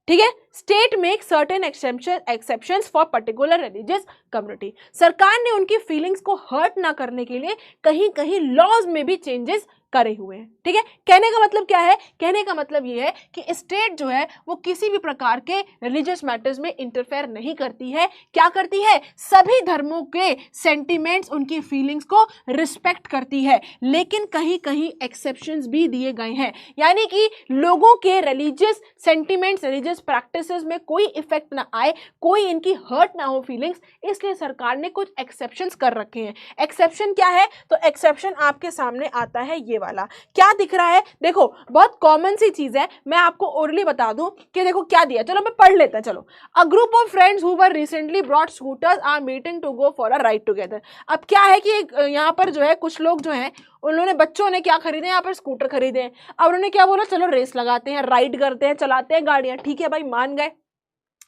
ठीक है, state make certain exceptions for particular religious community. सरकार ने उनकी फीलिंग्स को हर्ट ना करने के लिए कहीं कहीं लॉज में भी चेंजेस करे हुए हैं। ठीक है, कहने का मतलब क्या है? कहने का मतलब ये है कि स्टेट जो है वो किसी भी प्रकार के रिलीजियस मैटर्स में इंटरफेयर नहीं करती है। क्या करती है? सभी धर्मों के सेंटिमेंट्स, उनकी फीलिंग्स को रिस्पेक्ट करती है, लेकिन कहीं कहीं एक्सेप्शंस भी दिए गए हैं, यानी कि लोगों के रिलीजियस सेंटिमेंट्स, रिलीजियस प्रैक्टिसेस में कोई इफेक्ट ना आए, कोई इनकी हर्ट ना हो फीलिंग्स, इसलिए सरकार ने कुछ एक्सेप्शंस कर रखे हैं। एक्सेप्शन क्या है? तो एक्सेप्शन आपके सामने आता है ये वाला, क्या दिख रहा है? देखो, बहुत कॉमन सी चीज है, मैं आपको ओरली बता दूं कि देखो क्या दिया, चलो मैं पढ़ लेता। चलो, a group of friends who were recently brought scooters are meeting to go for a ride together. अब क्या है कि यहाँ पर जो है कुछ लोग जो हैं उन्होंने, बच्चों ने क्या खरीदे, यहाँ पर स्कूटर खरीदे हैं। अब उन्होंने क्या बोला, चलो रेस लगाते हैं, राइड करते हैं, चलाते हैं गाड़ियां। ठीक है भाई, मान गए,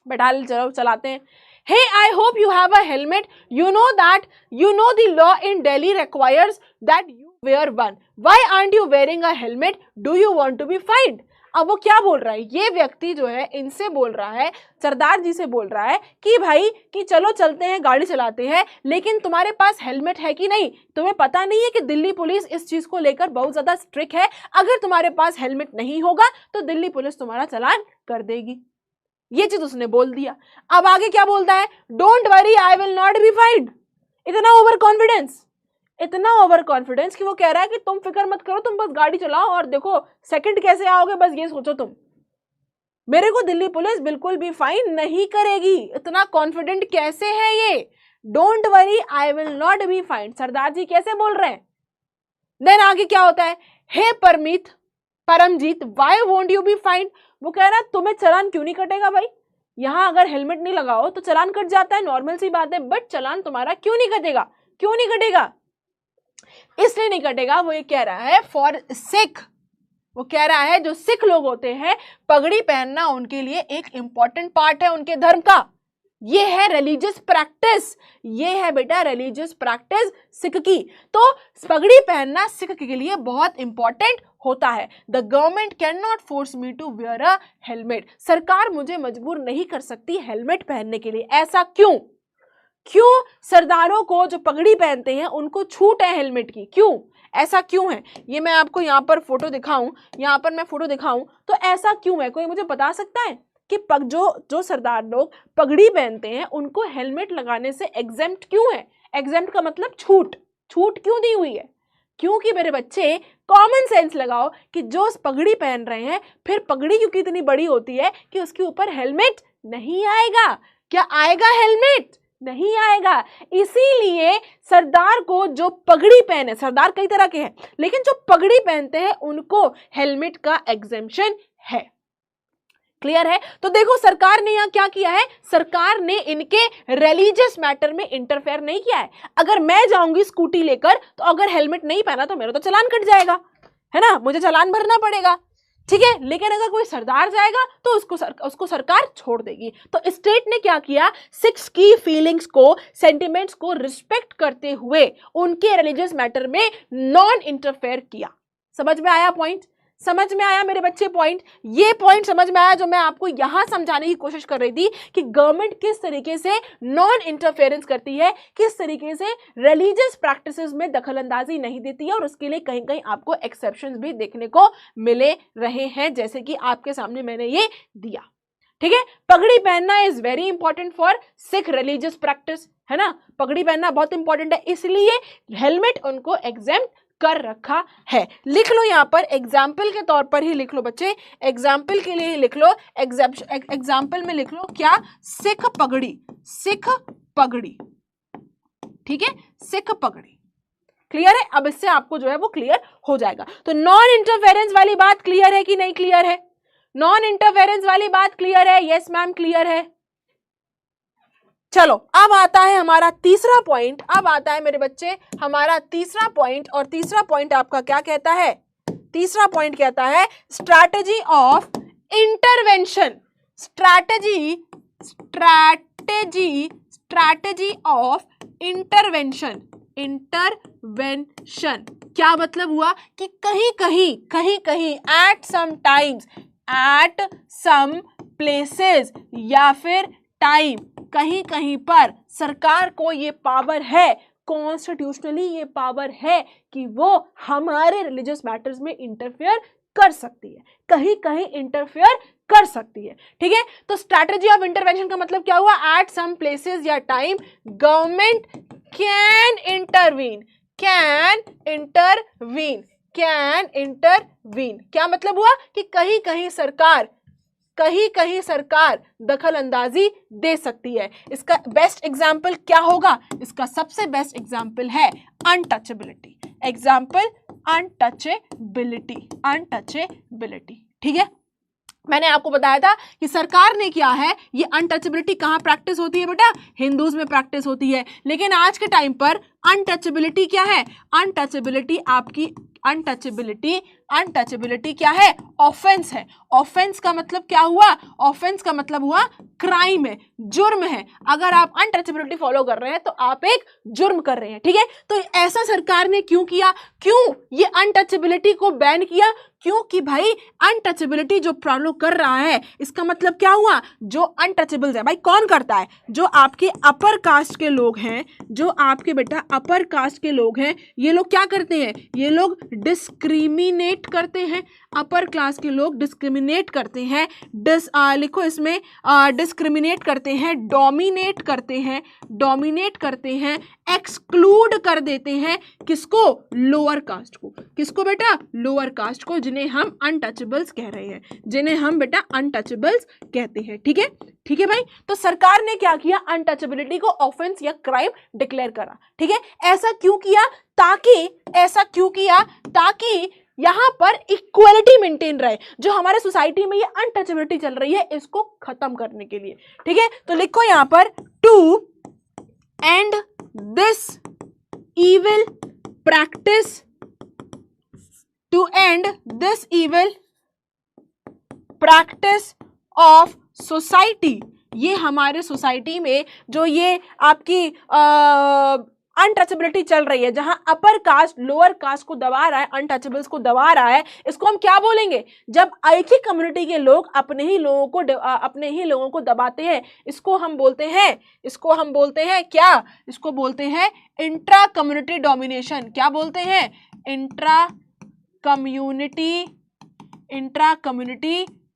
बैठा ले, चलो चलाते हैं। Hey, I hope you have a helmet. You know the law in Delhi requires that you wear one. Why aren't you wearing a helmet? Do you want to be fined? अब वो क्या बोल रहा है, ये व्यक्ति जो है इनसे बोल रहा है, सरदार जी से बोल रहा है कि भाई कि चलो चलते हैं, गाड़ी चलाते हैं, लेकिन तुम्हारे पास हेलमेट है कि नहीं? तुम्हें पता नहीं है कि दिल्ली पुलिस इस चीज को लेकर बहुत ज्यादा स्ट्रिक्ट है, अगर तुम्हारे पास हेलमेट नहीं होगा तो दिल्ली पुलिस तुम्हारा चालान कर देगी। ये चीज उसने बोल दिया। अब आगे क्या बोलता है? Don't worry, I will not be find. इतना ओवर कॉन्फिडेंस कि वो कह रहा है कि तुम फिक्र मत करो, तुम बस गाड़ी चलाओ और देखो सेकंड कैसे आओगे, बस ये सोचो तुम, मेरे को दिल्ली पुलिस बिल्कुल भी फाइन नहीं करेगी। इतना कॉन्फिडेंट कैसे है ये? Don't worry, I will not be fined. Sardar ji कैसे बोल रहे हैं? देन आगे क्या होता है? Hey Paramjeet, why won't you be fined? वो कह रहा है तुम्हें चालान क्यों नहीं कटेगा भाई? यहां अगर हेलमेट नहीं लगाओ तो चालान कट जाता है, नॉर्मल सी बात है, बट चालान तुम्हारा क्यों नहीं कटेगा? क्यों नहीं कटेगा? इसलिए नहीं कटेगा, वो ये कह रहा है फॉर सिख, वो कह रहा है जो सिख लोग होते हैं, पगड़ी पहनना उनके लिए एक इंपॉर्टेंट पार्ट है उनके धर्म का। ये है रिलीजियस प्रैक्टिस, ये है बेटा रिलीजियस प्रैक्टिस सिख की। तो पगड़ी पहनना सिख के लिए बहुत इंपॉर्टेंट होता है। The government can not force me to wear a helmet. सरकार मुझे मजबूर नहीं कर सकती हेलमेट पहनने के लिए। ऐसा क्यों सरदारों को जो पगड़ी पहनते हैं उनको छूट है हेलमेट की? क्यों ऐसा क्यों है? ये मैं आपको यहाँ पर फोटो दिखाऊं, यहाँ पर मैं फोटो दिखाऊं तो ऐसा क्यों है? कोई मुझे बता सकता है कि जो सरदार लोग पगड़ी पहनते हैं उनको हेलमेट लगाने से एग्जेम्प्ट क्यों है? एग्जेम्प्ट का मतलब छूट क्यों दी हुई है? क्योंकि मेरे बच्चे कॉमन सेंस लगाओ कि जो पगड़ी पहन रहे हैं, फिर पगड़ी क्योंकि इतनी बड़ी होती है कि उसके ऊपर हेलमेट नहीं आएगा। क्या आएगा? हेलमेट नहीं आएगा। इसीलिए सरदार को जो पगड़ी पहने, सरदार कई तरह के हैं, लेकिन जो पगड़ी पहनते हैं उनको हेलमेट का एग्जेम्पशन है। क्लियर है? तो देखो सरकार ने यहाँ क्या किया है, सरकार ने इनके रिलीजियस मैटर में इंटरफेयर नहीं किया है। अगर मैं जाऊंगी स्कूटी लेकर तो अगर हेलमेट नहीं पहना तो मेरा तो चालान कट जाएगा, है ना, मुझे चालान भरना पड़ेगा, ठीक है। लेकिन अगर कोई सरदार जाएगा तो उसको सरकार छोड़ देगी। तो स्टेट ने क्या किया, 6 की फीलिंग्स को, सेंटिमेंट्स को रिस्पेक्ट करते हुए उनके रिलीजियस मैटर में नॉन इंटरफेयर किया। समझ में आया पॉइंट? समझ में आया मेरे बच्चे पॉइंट? ये पॉइंट समझ में आया जो मैं आपको यहां समझाने की कोशिश कर रही थी कि गवर्नमेंट किस तरीके से नॉन इंटरफेरेंस करती है, किस तरीके से रिलीजियस प्रैक्टिसेस में दखलंदाजी नहीं देती है, और उसके लिए कहीं कहीं आपको एक्सेप्शंस भी देखने को मिले रहे हैं, जैसे कि आपके सामने मैंने ये दिया। ठीक है, पगड़ी पहनना is very important for Sikh religious practice, है ना, पगड़ी पहनना बहुत इंपॉर्टेंट है, इसलिए हेलमेट उनको एग्जेम्प्ट कर रखा है। लिख लो यहां पर, एग्जाम्पल के तौर पर ही लिख लो बच्चे, एग्जाम्पल के लिए लिख लो, एग्जाम्पल में लिख लो क्या, सिख पगड़ी, सिख पगड़ी, ठीक है, सिख पगड़ी। क्लियर है? अब इससे आपको जो है वो क्लियर हो जाएगा। तो नॉन इंटरफेरेंस वाली बात क्लियर है कि नहीं क्लियर है? नॉन इंटरफेरेंस वाली बात क्लियर है? यस मैम क्लियर है। चलो अब आता है हमारा तीसरा पॉइंट, अब आता है मेरे बच्चे हमारा तीसरा पॉइंट, और तीसरा पॉइंट आपका क्या कहता है? तीसरा पॉइंट कहता है strategy of intervention, strategy of intervention, intervention. क्या मतलब हुआ कि कहीं कहीं at some times, at some places, या फिर टाइम, कहीं कहीं पर सरकार को ये पावर है, कॉन्स्टिट्यूशनली ये पावर है कि वो हमारे रिलीजियस मैटर्स में इंटरफेयर कर सकती है, कहीं कहीं इंटरफेयर कर सकती है। ठीक है, तो स्ट्रैटेजी ऑफ इंटरवेंशन का मतलब क्या हुआ? एट सम प्लेसेस या time government can intervene, can intervene, can intervene. क्या मतलब हुआ कि कहीं कहीं सरकार दखल अंदाजी दे सकती है। इसका बेस्ट एग्जाम्पल क्या होगा? इसका सबसे बेस्ट एग्जाम्पल है अनटचेबिलिटी, एग्जाम्पल अनटचेबिलिटी, अनटचेबिलिटी। ठीक है, मैंने आपको बताया था कि सरकार ने क्या है, ये अनटचेबिलिटी कहाँ प्रैक्टिस होती है बेटा? हिंदूज में प्रैक्टिस होती है। लेकिन आज के टाइम पर अनटचेबिलिटी क्या है? अनटचेबिलिटी आपकी अनटचेबिलिटी क्या है? ऑफेंस है। ऑफेंस का मतलब क्या हुआ? ऑफेंस का मतलब हुआ क्राइम है, जुर्म है। अगर आप अनटचेबिलिटी फॉलो कर रहे हैं तो आप एक जुर्म कर रहे हैं। ठीक है, तो ऐसा सरकार ने क्यों किया? क्यों ये अनटचेबिलिटी को बैन किया? क्योंकि भाई अनटचेबिलिटी जो फॉलो कर रहा है, इसका मतलब क्या हुआ? जो अनटचेबल्स है भाई कौन करता है? जो आपके अपर कास्ट के लोग हैं, जो आपके बेटा अपर कास्ट के लोग हैं, ये लोग क्या करते हैं? ये लोग डिस्क्रिमिनेट करते हैं। अपर क्लास के लोग डिस्क्रिमिनेट करते हैं, लिखो इसमें, डिस्क्रिमिनेट करते हैं, डोमिनेट करते हैं, एक्सक्लूड कर देते हैं। किसको? लोअर कास्ट को। किसको बेटा? लोअर कास्ट को, जिन्हें हम अनटचेबल्स कह रहे हैं, जिन्हें हम बेटा अनटचेबल्स कहते हैं। ठीक है, ठीक है भाई। तो सरकार ने क्या किया? अनटचेबिलिटी को ऑफेंस या क्राइम डिक्लेयर करा। ठीक है, ऐसा क्यों किया? ताकि यहां पर इक्वलिटी मेंटेन रहे। जो हमारे सोसाइटी में ये अनटचेबिलिटी चल रही है, इसको खत्म करने के लिए। ठीक है, तो लिखो यहां पर, to end this evil practice, to end this evil practice of society। ये हमारे सोसाइटी में जो ये आपकी अनटचेबिलिटी चल रही है, जहां अपर कास्ट लोअर कास्ट को दबा रहा है, अनटचेबल्स को दबा रहा है, इसको हम क्या बोलेंगे? जब एक ही कम्युनिटी के लोग अपने ही लोगों को दबाते हैं, इसको हम बोलते हैं क्या? इसको बोलते हैं इंट्रा कम्युनिटी डोमिनेशन। क्या बोलते हैं? Intra community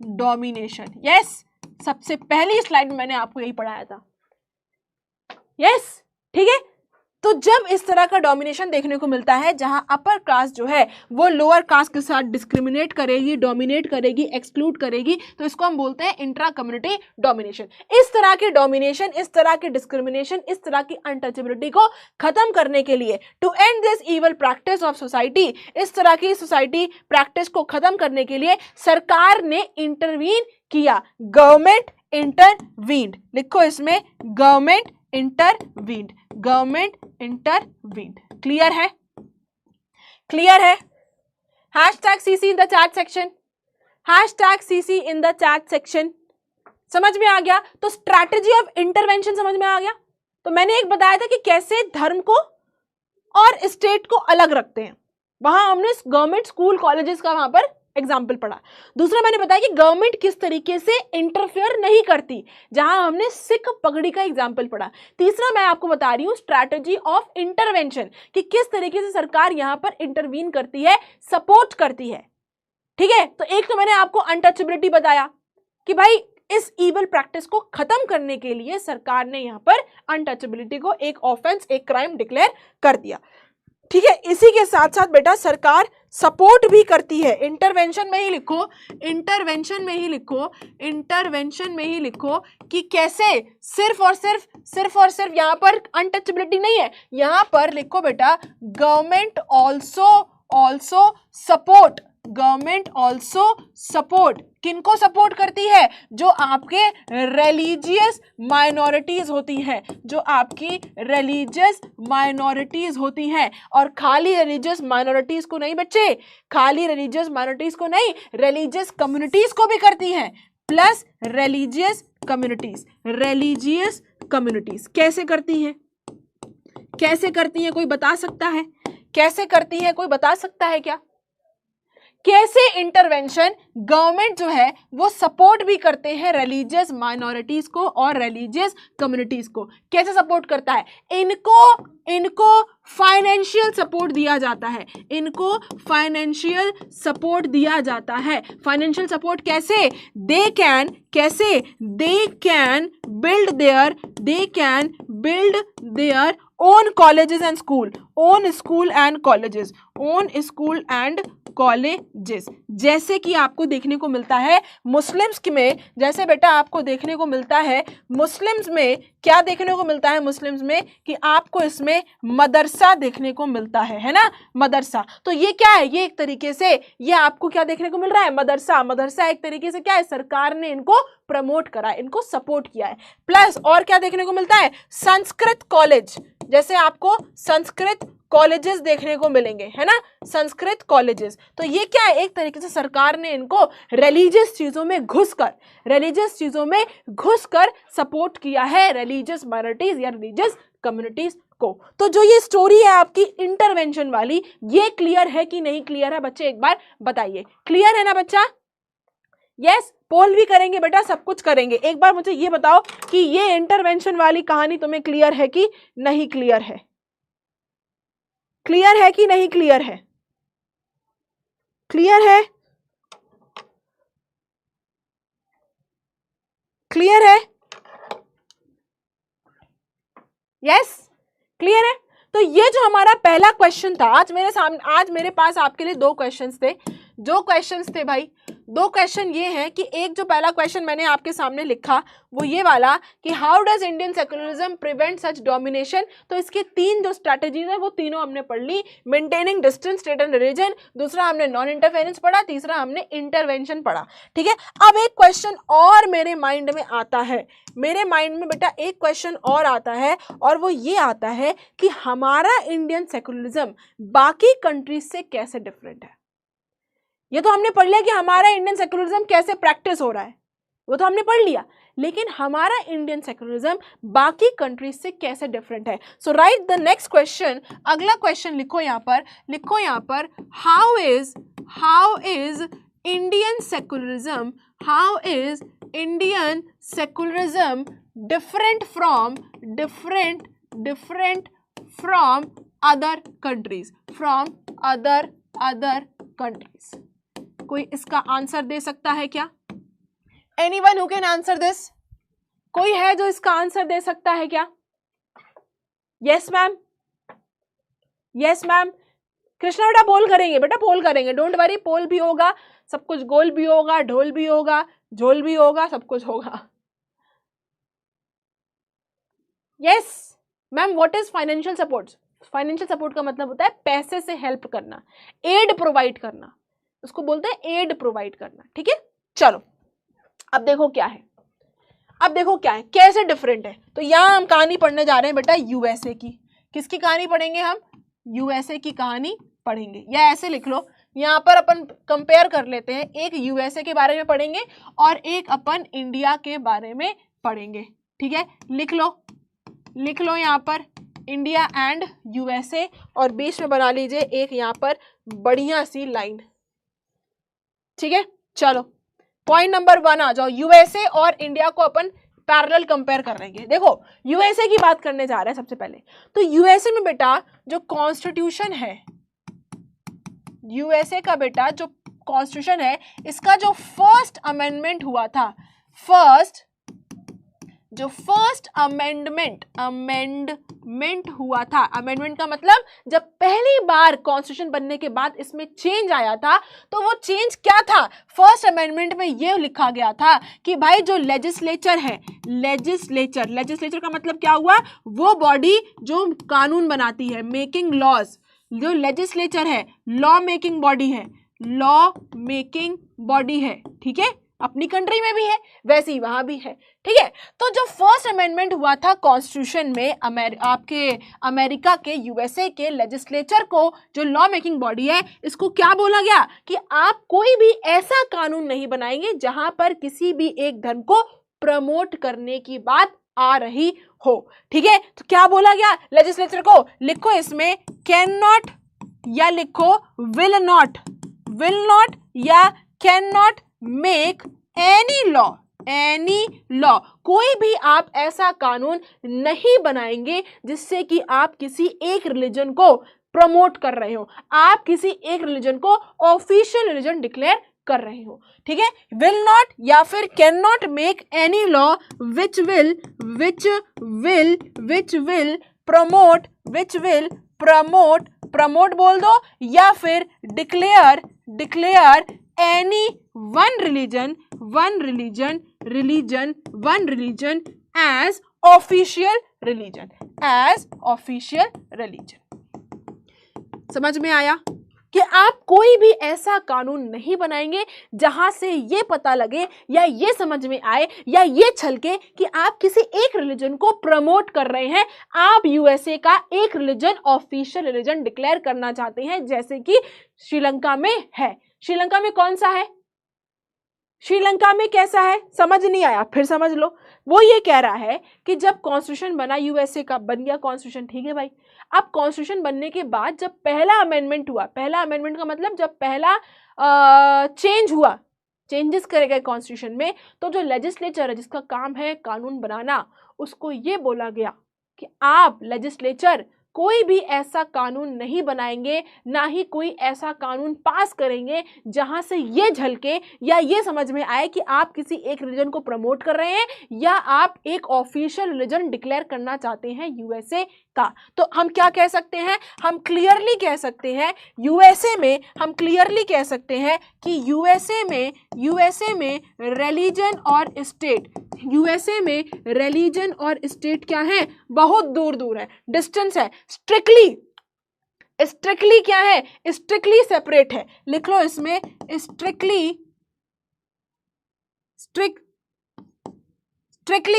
domination. यस, सबसे पहली स्लाइड में मैंने आपको यही पढ़ाया था। यस, ठीक है। तो जब इस तरह का डोमिनेशन देखने को मिलता है जहां अपर कास्ट जो है वो लोअर कास्ट के साथ डिस्क्रिमिनेट करेगी, डोमिनेट करेगी, एक्सक्लूड करेगी, तो इसको हम बोलते हैं इंट्रा कम्युनिटी डोमिनेशन। इस तरह के डोमिनेशन, इस तरह के डिस्क्रिमिनेशन, इस तरह की अनटचेबिलिटी को खत्म करने के लिए, to end this evil practice of society, इस तरह की सोसाइटी प्रैक्टिस को खत्म करने के लिए सरकार ने इंटरवीन किया। गवर्नमेंट इंटरवीन्ड, लिखो इसमें government intervened, government intervened. Clear है? क्लियर है? Hashtag CC in the chat section, hashtag CC in the chat section. समझ में आ गया? तो स्ट्रैटेजी ऑफ इंटरवेंशन समझ में आ गया। तो मैंने एक बताया था कि कैसे धर्म को और स्टेट को अलग रखते हैं, वहां हमने गवर्नमेंट स्कूल कॉलेजेस का वहां पर एग्जाम्पल पढ़ा। दूसरा मैंने बताया कि गवर्नमेंट किस तरीके से इंटरफेयर नहीं करती, जहां हमने सिख पगड़ी का एग्जाम्पल पढ़ा। तीसरा मैं आपको बता रही हूं स्ट्रैटेजी ऑफ इंटरवेंशन, कि किस तरीके से सरकार यहां पर इंटरवीन करती है, सपोर्ट करती है। ठीक है, तो एक तो मैंने आपको अनटचेबिलिटी बताया कि भाई इस इवल प्रैक्टिस को खत्म करने के लिए सरकार ने यहां पर अनटचेबिलिटी को एक ऑफेंस, एक क्राइम डिक्लेयर कर दिया। ठीक है, इसी के साथ साथ बेटा सरकार सपोर्ट भी करती है। इंटरवेंशन में ही लिखो, इंटरवेंशन में ही लिखो, इंटरवेंशन में ही लिखो कि कैसे सिर्फ और सिर्फ यहां पर अनटचेबिलिटी नहीं है, यहां पर लिखो बेटा government also support, government also support. किनको सपोर्ट करती है? जो आपके रिलीजियस माइनॉरिटीज होती हैं, जो आपकी रिलीजियस माइनॉरिटीज होती हैं। और खाली रिलीजियस माइनॉरिटीज को नहीं बच्चे, खाली रिलीजियस माइनॉरिटीज को नहीं, रिलीजियस कम्युनिटीज को भी करती हैं, plus religious communities. Religious communities कैसे करती हैं? कैसे करती हैं? कोई बता सकता है? कैसे करती है? कोई बता सकता है क्या? कैसे इंटरवेंशन गवर्नमेंट जो है वो सपोर्ट भी करते हैं रिलीजियस माइनॉरिटीज को और रिलीजियस कम्युनिटीज को। कैसे सपोर्ट करता है? इनको फाइनेंशियल सपोर्ट दिया जाता है, इनको फाइनेंशियल सपोर्ट दिया जाता है। फाइनेंशियल सपोर्ट कैसे? They can build their own colleges and school, own school and colleges. जैसे कि आपको देखने को मिलता है मुस्लिम्स में, जैसे बेटा आपको देखने को मिलता है मुस्लिम्स में, क्या देखने को मिलता है मुस्लिम्स में? कि आपको इसमें मदरसा देखने को मिलता है ना, मदरसा। तो ये क्या है? ये एक तरीके से ये आपको क्या देखने को मिल रहा है? मदरसा। मदरसा एक तरीके से क्या है? सरकार ने इनको प्रमोट करा है, इनको सपोर्ट किया है। प्लस और क्या देखने को मिलता है? संस्कृत कॉलेज, जैसे आपको संस्कृत कॉलेजेस देखने को मिलेंगे, है ना, संस्कृत कॉलेजेस। तो ये क्या है? एक तरीके से सरकार ने इनको रिलीजियस चीजों में घुसकर सपोर्ट किया है, रिलीजियस माइनॉरिटीज या रिलीजियस कम्युनिटीज को। तो जो ये स्टोरी है आपकी इंटरवेंशन वाली, ये क्लियर है कि नहीं क्लियर है बच्चे? एक बार बताइए, क्लियर है ना बच्चा? यस, पोल भी करेंगे बेटा, सब कुछ करेंगे। एक बार मुझे ये बताओ कि ये इंटरवेंशन वाली कहानी तुम्हें क्लियर है कि नहीं क्लियर है? क्लियर है कि नहीं क्लियर है? क्लियर है? क्लियर है? यस, क्लियर है? तो ये जो हमारा पहला क्वेश्चन था, आज मेरे पास आपके लिए दो क्वेश्चंस थे। जो क्वेश्चंस थे भाई, दो क्वेश्चन ये हैं कि एक जो पहला क्वेश्चन मैंने आपके सामने लिखा वो ये वाला कि how does Indian secularism prevent such domination. तो इसके तीन जो स्ट्रैटेजीज है वो तीनों हमने पढ़ ली। Maintaining distance state and religion, दूसरा हमने नॉन इंटरफेरेंस पढ़ा, तीसरा हमने इंटरवेंशन पढ़ा। ठीक है, अब एक क्वेश्चन और मेरे माइंड में आता है, मेरे माइंड में बेटा एक क्वेश्चन और आता है, और वो ये आता है कि हमारा इंडियन सेक्युलरिज्म बाकी कंट्रीज से कैसे डिफरेंट है। ये तो हमने पढ़ लिया कि हमारा इंडियन सेक्युलरिज्म कैसे प्रैक्टिस हो रहा है, वो तो हमने पढ़ लिया, लेकिन हमारा इंडियन सेक्युलरिज्म बाकी कंट्रीज से कैसे डिफरेंट है। सो राइट द नेक्स्ट क्वेश्चन, अगला क्वेश्चन लिखो यहाँ पर, how is Indian secularism different from other countries, other countries. कोई इसका आंसर दे सकता है क्या? Anyone who can answer this? कोई है जो इसका आंसर दे सकता है क्या? Yes ma'am, yes ma'am. Krishna बेटा पोल करेंगे, बेटा पोल करेंगे, डोंट वरी, पोल भी होगा, सब कुछ गोल भी होगा, ढोल भी होगा, झोल भी होगा, सब कुछ होगा। Yes ma'am, what is financial support? Financial support का मतलब होता है पैसे से हेल्प करना, एड प्रोवाइड करना, उसको बोलते हैं एड प्रोवाइड करना। ठीक है, चलो अब देखो क्या है, अब देखो क्या है, कैसे डिफरेंट है। तो यहां हम कहानी पढ़ने जा रहे हैं बेटा यूएसए की। किसकी कहानी पढ़ेंगे हम? यूएसए की कहानी पढ़ेंगे, या ऐसे लिख लो, यहाँ पर अपन कंपेयर कर लेते हैं, एक यूएसए के बारे में पढ़ेंगे और एक अपन इंडिया के बारे में पढ़ेंगे। ठीक है, लिख लो यहाँ पर इंडिया एंड यूएसए, और बीच में बना लीजिए एक यहाँ पर बढ़िया सी लाइन। ठीक है, चलो पॉइंट नंबर 1 आ जाओ। यूएसए और इंडिया को अपन पैरेलल कंपेयर कर रहे हैं। देखो यूएसए की बात करने जा रहे हैं सबसे पहले। तो यूएसए में बेटा जो कॉन्स्टिट्यूशन है, यूएसए का बेटा जो कॉन्स्टिट्यूशन है, इसका जो फर्स्ट अमेंडमेंट हुआ था, फर्स्ट अमेंडमेंट हुआ था। अमेंडमेंट का मतलब जब पहली बार कॉन्स्टिट्यूशन बनने के बाद इसमें चेंज आया था, तो वो चेंज क्या था? फर्स्ट अमेंडमेंट में ये लिखा गया था कि भाई जो लेजिस्लेचर है, लेजिस्लेचर का मतलब क्या हुआ? वो बॉडी जो कानून बनाती है, मेकिंग लॉज, जो लेजिस्लेचर है लॉ मेकिंग बॉडी है। ठीक है, अपनी कंट्री में भी है, वैसे ही वहां भी है। ठीक है, तो जो फर्स्ट अमेंडमेंट हुआ था कॉन्स्टिट्यूशन में, आपके अमेरिका के, यूएसए के लेजिस्लेचर को जो लॉ मेकिंग बॉडी है, इसको क्या बोला गया कि आप कोई भी ऐसा कानून नहीं बनाएंगे जहां पर किसी भी एक धर्म को प्रमोट करने की बात आ रही हो। ठीक है, तो क्या बोला गया लेजिस्लेचर को? लिखो इसमें कैन नॉट या लिखो विल नॉट या can not make any law, कोई भी आप ऐसा कानून नहीं बनाएंगे जिससे कि आप किसी एक रिलीजन को प्रमोट कर रहे हो, आप किसी एक रिलीजन को ऑफिशियल रिलीजन डिक्लेयर कर रहे हो। ठीक है, विल नॉट या फिर can not make any law which will promote बोल दो, या फिर declare any one religion as official religion. समझ में आया कि आप कोई भी ऐसा कानून नहीं बनाएंगे जहां से ये पता लगे या ये समझ में आए या ये छलके कि आप किसी एक रिलीजन को प्रमोट कर रहे हैं, आप यूएसए का एक रिलीजन ऑफिशियल रिलीजन डिक्लेयर करना चाहते हैं, जैसे कि श्रीलंका में है। श्रीलंका में कौन सा है? श्रीलंका में कैसा है? समझ नहीं आया, फिर समझ लो। वो ये कह रहा है कि जब कॉन्स्टिट्यूशन बना, यूएसए का बन गया कॉन्स्टिट्यूशन, ठीक है भाई। अब कॉन्स्टिट्यूशन बनने के बाद जब पहला अमेंडमेंट हुआ, पहला अमेंडमेंट का मतलब जब पहला चेंज हुआ, चेंजेस करे गए कॉन्स्टिट्यूशन में, तो जो लेजिस्लेचर है जिसका काम है कानून बनाना, उसको ये बोला गया कि आप लेजिस्लेचर कोई भी ऐसा कानून नहीं बनाएंगे, ना ही कोई ऐसा कानून पास करेंगे जहां से ये झलके या ये समझ में आए कि आप किसी एक रिलीजन को प्रमोट कर रहे हैं या आप एक ऑफिशियल रिलीजन डिक्लेयर करना चाहते हैं यूएसए का। तो हम क्या कह सकते हैं? हम क्लियरली कह सकते हैं यूएसए में, हम क्लियरली कह सकते हैं कि यूएसए में रिलीजन और स्टेट, यूएसए में रिलीजन और स्टेट क्या है? बहुत दूर दूर है, डिस्टेंस है, स्ट्रिक्टली क्या है? स्ट्रिक्टली सेपरेट है। लिख लो इसमें स्ट्रिक्टली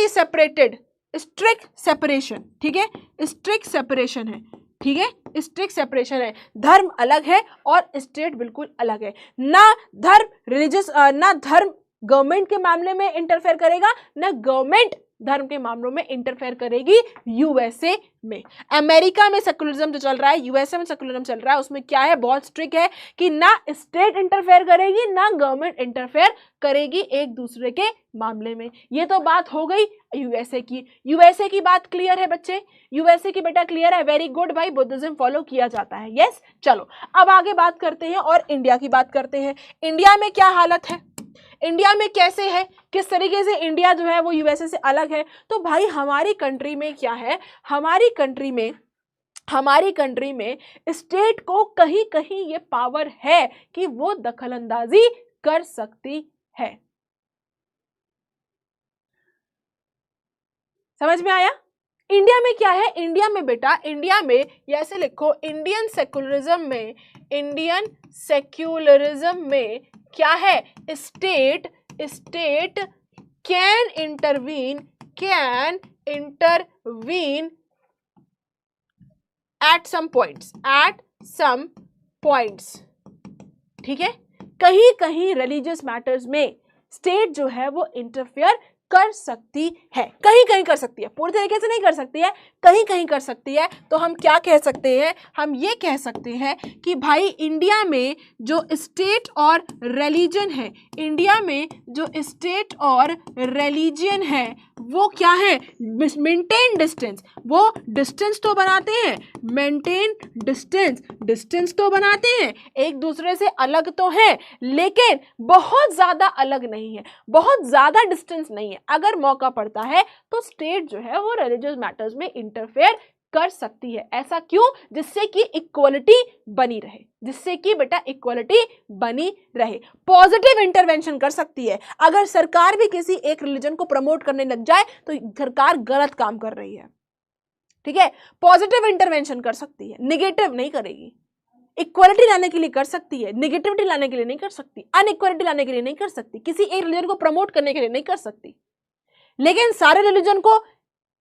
सेपरेटेड, स्ट्रिक्ट सेपरेशन। ठीक है, स्ट्रिक्ट सेपरेशन है। ठीक है, स्ट्रिक्ट सेपरेशन है। धर्म अलग है और स्टेट बिल्कुल अलग है। ना धर्म रिलीजियस, ना धर्म गवर्नमेंट के मामले में इंटरफेयर करेगा, ना गवर्नमेंट धर्म के मामलों में इंटरफेयर करेगी यूएसए में। अमेरिका में सेकुलरिज्म जो चल रहा है, यूएसए में सेकुलरिज्म चल रहा है, उसमें क्या है, बहुत स्ट्रिक्ट है कि ना स्टेट इंटरफेयर करेगी ना गवर्नमेंट इंटरफेयर करेगी एक दूसरे के मामले में। ये तो बात हो गई यूएसए की। यूएसए की बात क्लियर है बच्चे, यूएसए की बेटा क्लियर है, वेरी गुड भाई, बुद्धिज्म फॉलो किया जाता है, यस। चलो अब आगे बात करते हैं और इंडिया की बात करते हैं। इंडिया में क्या हालत है, इंडिया में कैसे है, किस तरीके से इंडिया जो है वो यूएसए से अलग है। तो भाई हमारी कंट्री में क्या है, हमारी कंट्री में स्टेट को कहीं कहीं ये पावर है कि वो दखलंदाजी कर सकती है। समझ में आया? इंडिया में क्या है, इंडिया में बेटा, इंडिया में ऐसे लिखो, इंडियन सेक्युलरिज्म में क्या है, state can intervene at some points, ठीक है। कहीं कहीं रिलीजियस मैटर्स में स्टेट जो है वो इंटरफेयर कर सकती है, कहीं कहीं कर सकती है, पूरी तरीके से नहीं कर सकती है, कहीं कहीं कर सकती है। तो हम क्या कह सकते हैं, हम ये कह सकते हैं कि भाई इंडिया में जो स्टेट और रिलीजन है, इंडिया में जो स्टेट और रिलीजन है वो क्या है, मेंटेन डिस्टेंस, वो डिस्टेंस तो बनाते हैं, मेंटेन डिस्टेंस तो बनाते हैं, एक दूसरे से अलग तो है लेकिन बहुत ज्यादा अलग नहीं है, बहुत ज्यादा डिस्टेंस नहीं है। अगर मौका पड़ता है तो स्टेट जो है वो रिलीजियस मैटर्स में इंटरफेयर कर सकती है। ऐसा क्यों, जिससे कि इक्वलिटी बनी रहे, जिससे कि बेटा इक्वलिटी बनी रहे। पॉजिटिव इंटरवेंशन कर सकती है। अगर सरकार भी किसी एक रिलीजन को प्रमोट करने लग जाए तो सरकार गलत काम कर रही है, ठीक है। पॉजिटिव इंटरवेंशन कर सकती है, नेगेटिव नहीं करेगी। इक्वलिटी लाने के लिए कर सकती है, नेगेटिविटी लाने के लिए नहीं कर सकती, अनइक्वलिटी लाने के लिए नहीं कर सकती, किसी एक रिलीजन को प्रमोट करने के लिए नहीं कर सकती, लेकिन सारे रिलीजन को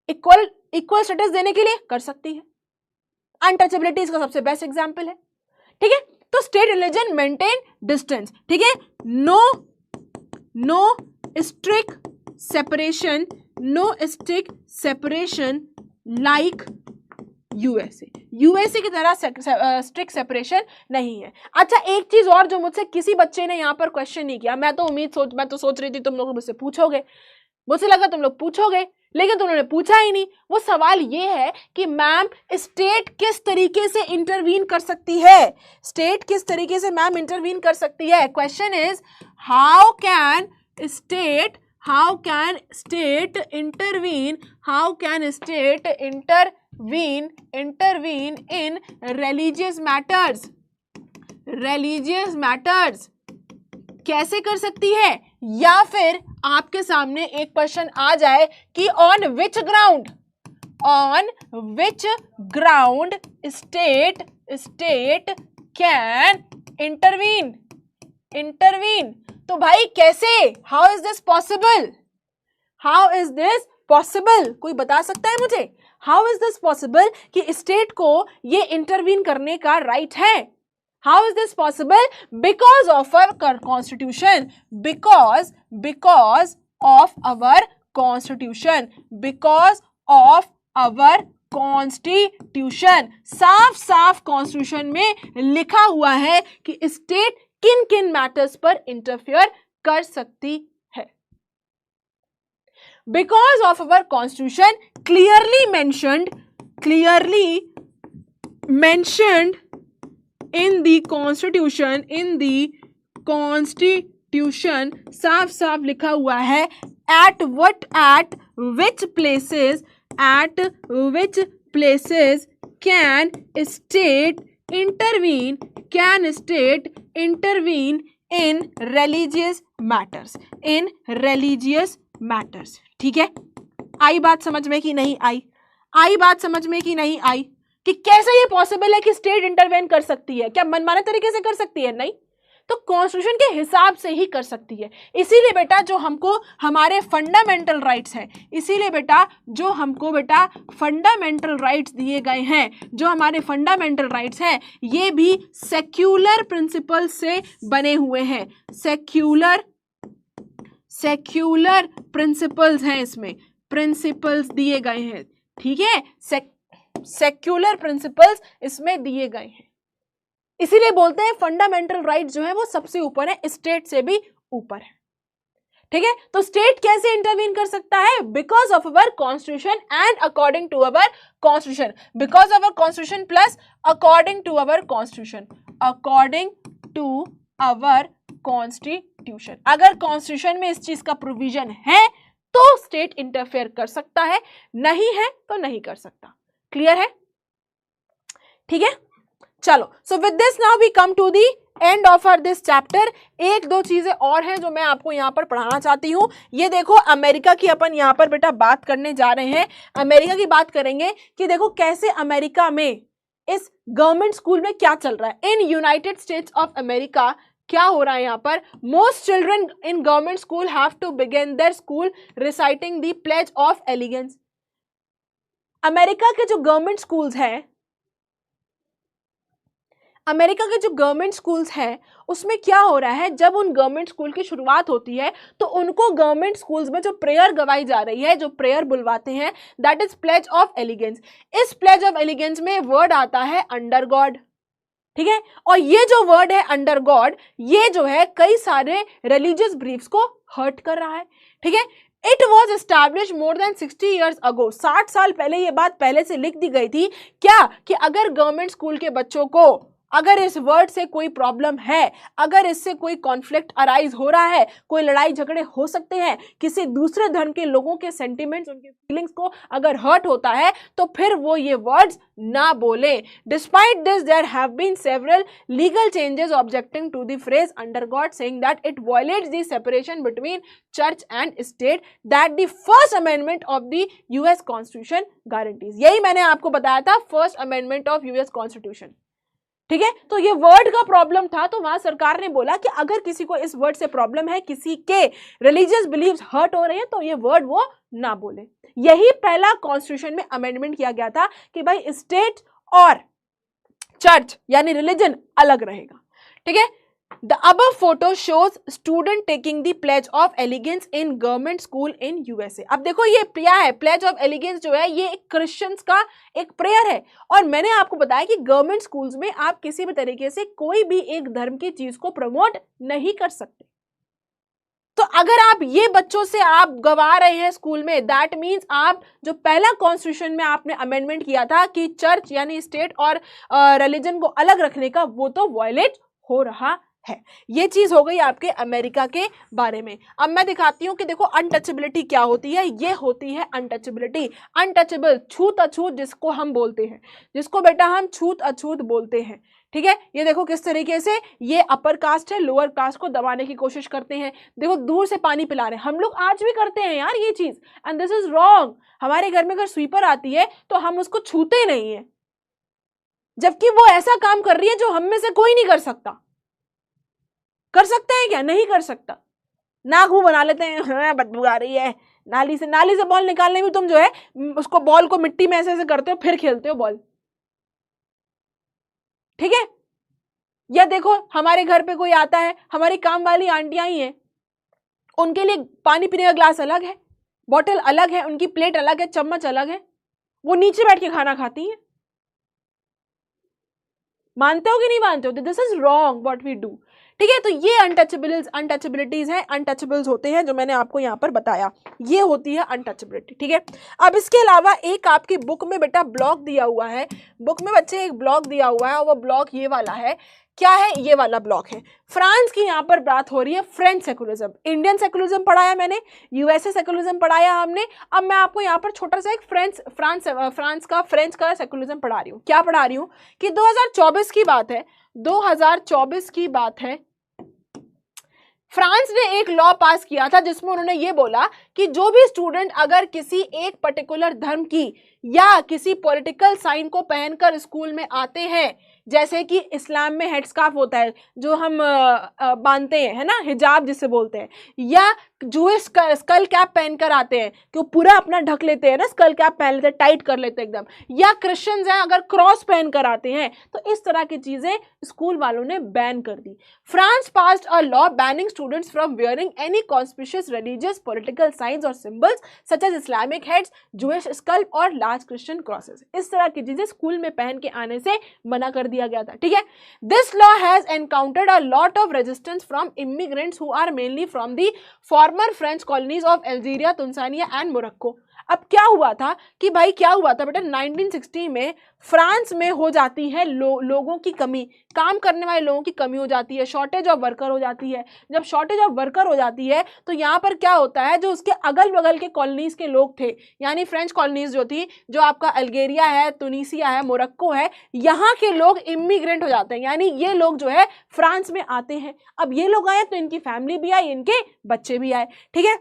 इक्वल स्टेटस देने के लिए कर सकती है। अनटचेबिलिटी इसका सबसे बेस्ट एग्जांपल है, ठीक है। तो स्टेट रिलीजन मेंटेन डिस्टेंस, ठीक है। No strict separation like USA की तरह स्ट्रिक्ट सेपरेशन नहीं है। अच्छा एक चीज और जो मुझसे किसी बच्चे ने यहाँ पर क्वेश्चन नहीं किया, मैं तो सोच रही थी तुम लोग मुझसे पूछोगे, मुझे लगा तुम लोग पूछोगे, लेकिन तुमने पूछा ही नहीं। वो सवाल ये है कि मैम स्टेट किस तरीके से इंटरवीन कर सकती है, स्टेट किस तरीके से मैम इंटरवीन कर सकती है। Question is how can state intervene in religious matters, कैसे कर सकती है। या फिर आपके सामने एक क्वेश्चन आ जाए कि on which ground state can intervene. तो भाई कैसे, हाउ इज दिस पॉसिबल, कोई बता सकता है मुझे, हाउ इज दिस पॉसिबल कि स्टेट को ये इंटरवीन करने का राइट है। How is this possible? Because of our constitution. Because of our constitution. साफ कॉन्स्टिट्यूशन में लिखा हुआ है कि स्टेट किन किन मैटर्स पर इंटरफेयर कर सकती है। Because of our constitution clearly mentioned in the constitution साफ लिखा हुआ है at which places can state intervene in religious matters, ठीक है। आई बात समझ में कि नहीं आई, कि कैसे ये पॉसिबल है कि स्टेट इंटरवेन कर सकती है, क्या मनमाने तरीके से कर सकती है, नहीं, तो कॉन्स्टिट्यूशन के हिसाब से ही कर सकती है। इसीलिए बेटा जो हमको हमारे फंडामेंटल राइट्स हैं, इसीलिए बेटा जो हमको बेटा फंडामेंटल राइट्स दिए गए हैं, जो हमारे फंडामेंटल राइट्स हैं ये भी सेक्युलर प्रिंसिपल से बने हुए हैं, सेक्युलर प्रिंसिपल्स हैं, इसमें प्रिंसिपल्स दिए गए हैं, ठीक है, सेक्युलर प्रिंसिपल्स इसमें दिए गए हैं। इसीलिए बोलते हैं फंडामेंटल राइट जो है वो सबसे ऊपर है, स्टेट से भी ऊपर है, ठीक है। तो स्टेट कैसे इंटरवीन कर सकता है? Because of our constitution and according to our constitution, because of our constitution plus according to our constitution, according to our constitution. अगर कॉन्स्टिट्यूशन में इस चीज का प्रोविजन है तो स्टेट इंटरफेयर कर सकता है, नहीं है तो नहीं कर सकता। क्लियर है? ठीक है, चलो। So with this now we come to the end of our this chapter. एक दो चीजें और हैं जो मैं आपको यहाँ पर पढ़ाना चाहती हूँ। ये देखो, अमेरिका की अपन यहाँ पर बेटा बात करने जा रहे हैं। अमेरिका की बात करेंगे कि देखो कैसे अमेरिका में इस गवर्नमेंट स्कूल में क्या चल रहा है। In United States of America क्या हो रहा है यहाँ पर? Most children in government school have to begin their school reciting the pledge of allegiance. America के जो गवर्नमेंट स्कूल्स हैं, अमेरिका के जो गवर्नमेंट स्कूल्स हैं उसमें क्या हो रहा है, जब उन गवर्नमेंट स्कूल की शुरुआत होती है तो उनको गवर्नमेंट स्कूल्स में जो प्रेयर गवाई जा रही है, जो प्रेयर बुलवाते हैं, that is pledge of allegiance. इस प्लेज ऑफ एलिगेंस में वर्ड आता है अंडर गॉड, ठीक है। और ये जो वर्ड है अंडर गॉड, ये जो है कई सारे रिलीजियस बिलीफ्स को हर्ट कर रहा है, ठीक है। It was establish more than 60 years ago. 60 साल पहले ये बात पहले से लिख दी गई थी क्या, कि अगर गवर्नमेंट स्कूल के बच्चों को अगर इस वर्ड से कोई प्रॉब्लम है, अगर इससे कोई कॉन्फ्लिक्ट अराइज हो रहा है, कोई लड़ाई झगड़े हो सकते हैं, किसी दूसरे धर्म के लोगों के सेंटिमेंट्स, उनके फीलिंग्स को अगर हर्ट होता है तो फिर वो ये वर्ड्स ना बोले। Despite this there have been several legal changes objecting to the phrase under God, saying that it violates the separation between church and state that the first amendment of the US constitution guarantees. यही मैंने आपको बताया था, first amendment of US constitution, ठीक है। तो ये word का प्रॉब्लम था, तो वहां सरकार ने बोला कि अगर किसी को इस वर्ड से प्रॉब्लम है, किसी के रिलीजियस बिलीव्स हर्ट हो रहे हैं, तो ये वर्ड वो ना बोले। यही पहला कॉन्स्टिट्यूशन में अमेंडमेंट किया गया था कि भाई स्टेट और चर्च यानी रिलीजन अलग रहेगा, ठीक है। The above photo shows student taking the pledge of allegiance in government school in USA। अब देखो ये क्या है, pledge of allegiance जो है ये क्रिश्चियंस का एक प्रेयर है। और मैंने आपको बताया कि गवर्नमेंट स्कूल्स में आप किसी भी तरीके से कोई भी एक धर्म की चीज को प्रमोट नहीं कर सकते। तो अगर आप ये बच्चों से आप गवा रहे हैं स्कूल में, दैट मीन्स आप जो पहला कॉन्स्टिट्यूशन में आपने अमेंडमेंट किया था कि चर्च यानी स्टेट और रिलीजन को अलग रखने का, वो तो वायलेट हो रहा है। ये चीज हो गई आपके अमेरिका के बारे में। अब मैं दिखाती हूं कि देखो अनटचेबिलिटी क्या होती है। ये होती है अनटचेबिलिटी, अनटचेबल, छूत अछूत जिसको हम बोलते हैं, जिसको बेटा हम छूत अछूत बोलते हैं, ठीक है। ये देखो किस तरीके से ये अपर कास्ट है, लोअर कास्ट को दबाने की कोशिश करते हैं। देखो दूर से पानी पिला रहे हैं, हम लोग आज भी करते हैं यार ये चीज, एंड दिस इज रॉन्ग। हमारे घर में अगर स्वीपर आती है तो हम उसको छूते नहीं है, जबकि वो ऐसा काम कर रही है जो हम में से कोई नहीं कर सकता। कर सकते हैं क्या? नहीं कर सकता। नाक मुंह बना लेते हैं, हाँ बदबू आ रही है, नाली से बॉल निकालने में तुम जो है उसको बॉल को मिट्टी में ऐसे ऐसे करते हो, फिर खेलते हो बॉल, ठीक है। या देखो हमारे घर पे कोई आता है, हमारी काम वाली आंटियां ही हैं, उनके लिए पानी पीने का ग्लास अलग है, बॉटल अलग है, उनकी प्लेट अलग है, चम्मच अलग है, वो नीचे बैठ के खाना खाती हैं। मानते हो कि नहीं मानते हो? This is wrong what we do, ठीक है। तो ये अनटचेबिलिटीज हैं, अनटचेबल्स होते हैं जो मैंने आपको यहाँ पर बताया, ये होती है अनटचेबिलिटी, ठीक है। अब इसके अलावा एक आपकी बुक में बेटा ब्लॉक दिया हुआ है, बुक में बच्चे एक ब्लॉक दिया हुआ है और वो ब्लॉक ये वाला है। क्या है? ये वाला ब्लॉक है। फ्रांस की यहाँ पर बात हो रही है, फ्रेंच सेकुलरिज्म। इंडियन सेकुलरिज्म पढ़ाया मैंने, यूएसए सेकुलरिज्म पढ़ाया हमने, अब मैं आपको यहाँ पर छोटा सा एक फ्रेंच का सेकुलरिज्म पढ़ा रही हूँ। क्या पढ़ा रही हूँ कि 2024 की बात है, 2024 की बात है, फ्रांस ने एक लॉ पास किया था जिसमें उन्होंने ये बोला कि जो भी स्टूडेंट अगर किसी एक पर्टिकुलर धर्म की या किसी पॉलिटिकल साइन को पहनकर स्कूल में आते हैं, जैसे कि इस्लाम में हेडस्कार्फ होता है जो हम बांधते हैं, है ना, हिजाब जिसे बोलते हैं, या जूइश स्कल कैप पहनकर आते हैं कि वो पूरा अपना ढक लेते हैं ना, स्कल कैप पहन लेते हैं, टाइट कर लेते हैं एकदम, या क्रिश्चियंस हैं अगर क्रॉस पहनकर आते हैं, तो इस तरह की चीजें स्कूल वालों ने बैन कर दी। France passed a law banning students from wearing any conspicuous religious political science और symbols such as Islamic heads, Jewish skull और लार्ज क्रिश्चियन क्रॉसेस। इस तरह की चीजें स्कूल में पहन के आने से मना कर दिया गया था, ठीक है। This law has encountered a lot of resistance from immigrants who are mainly from the former French colonies of Algeria, Tunisia and Morocco. अब क्या हुआ था कि भाई क्या हुआ था बेटा, 1960 में फ्रांस में हो जाती है लोगों की कमी, काम करने वाले लोगों की कमी हो जाती है, शॉर्टेज ऑफ वर्कर हो जाती है। जब शॉर्टेज ऑफ वर्कर हो जाती है तो यहाँ पर क्या होता है, जो उसके अगल बगल के कॉलोनीज के लोग थे, यानी फ्रेंच कॉलोनीज जो थी, जो आपका अल्जीरिया है, तुनिसिया है, मोरक्को है, यहाँ के लोग इमिग्रेंट हो जाते हैं, यानी ये लोग जो है फ्रांस में आते हैं। अब ये लोग आए तो इनकी फैमिली भी आई, इनके बच्चे भी आए, ठीक है,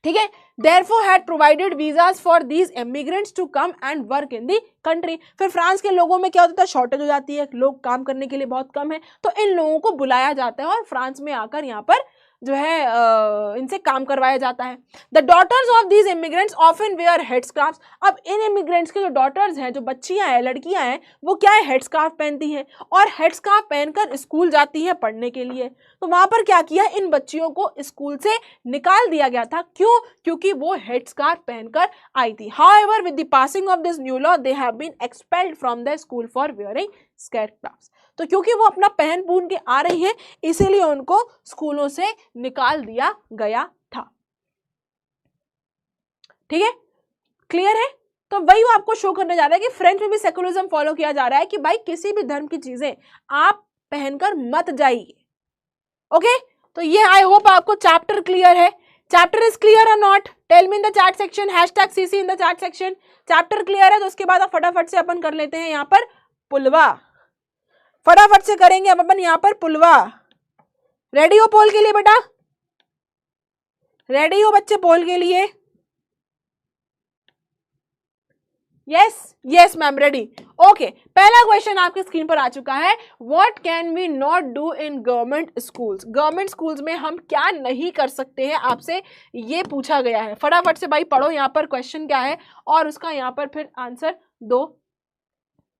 ठीक है। Therefore had provided visas for these immigrants to come and work in the country। फिर फ्रांस के लोगों में क्या होता है, शॉर्टेज हो जाती है, लोग काम करने के लिए बहुत कम है, तो इन लोगों को बुलाया जाता है और फ्रांस में आकर यहाँ पर जो है इनसे काम करवाया जाता है। The daughters of these immigrants often wear headscarves. अब इन इमिग्रेंट्स के जो डॉटर्स हैं, जो बच्चियां हैं, लड़कियां हैं, वो क्या है, हेडस्कार्फ पहनती हैं और हेडस्कार्फ पहनकर स्कूल जाती हैं पढ़ने के लिए। तो वहां पर क्या किया, इन बच्चियों को स्कूल से निकाल दिया गया था। क्यों? क्योंकि वो हेडस्कार्फ पहनकर आई थी। However with the passing of this new law they have been expelled from the school for wearing skirts. तो क्योंकि वो अपना पहन पून के आ रही हैं, इसीलिए उनको स्कूलों से निकाल दिया गया था, ठीक है, क्लियर है। तो वही वो आपको शो करने जा रहा है कि फ्रेंच में भी सेकुलरिज्म फॉलो किया जा रहा है कि भाई किसी भी धर्म की चीजें आप पहनकर मत जाइए, ओके। तो ये आई होप आपको चैप्टर क्लियर है। चैप्टर इज क्लियर और not, tell me in the chat section, #cc in the chat section. Chapter clear है तो उसके बाद आप फटाफट से अपन कर लेते हैं यहाँ पर पुलवा, फटाफट से करेंगे अब अपन यहाँ पर पुलवा। रेडी हो पोल के लिए बेटा, रेडी हो बच्चे पोल के लिए? Yes yes ma'am ready, okay. पहला क्वेश्चन आपकी स्क्रीन पर आ चुका है, what can we not do in government schools. Government schools में हम क्या नहीं कर सकते हैं, आपसे ये पूछा गया है। फटाफट से भाई पढ़ो यहाँ पर क्वेश्चन क्या है और उसका यहाँ पर फिर आंसर दो,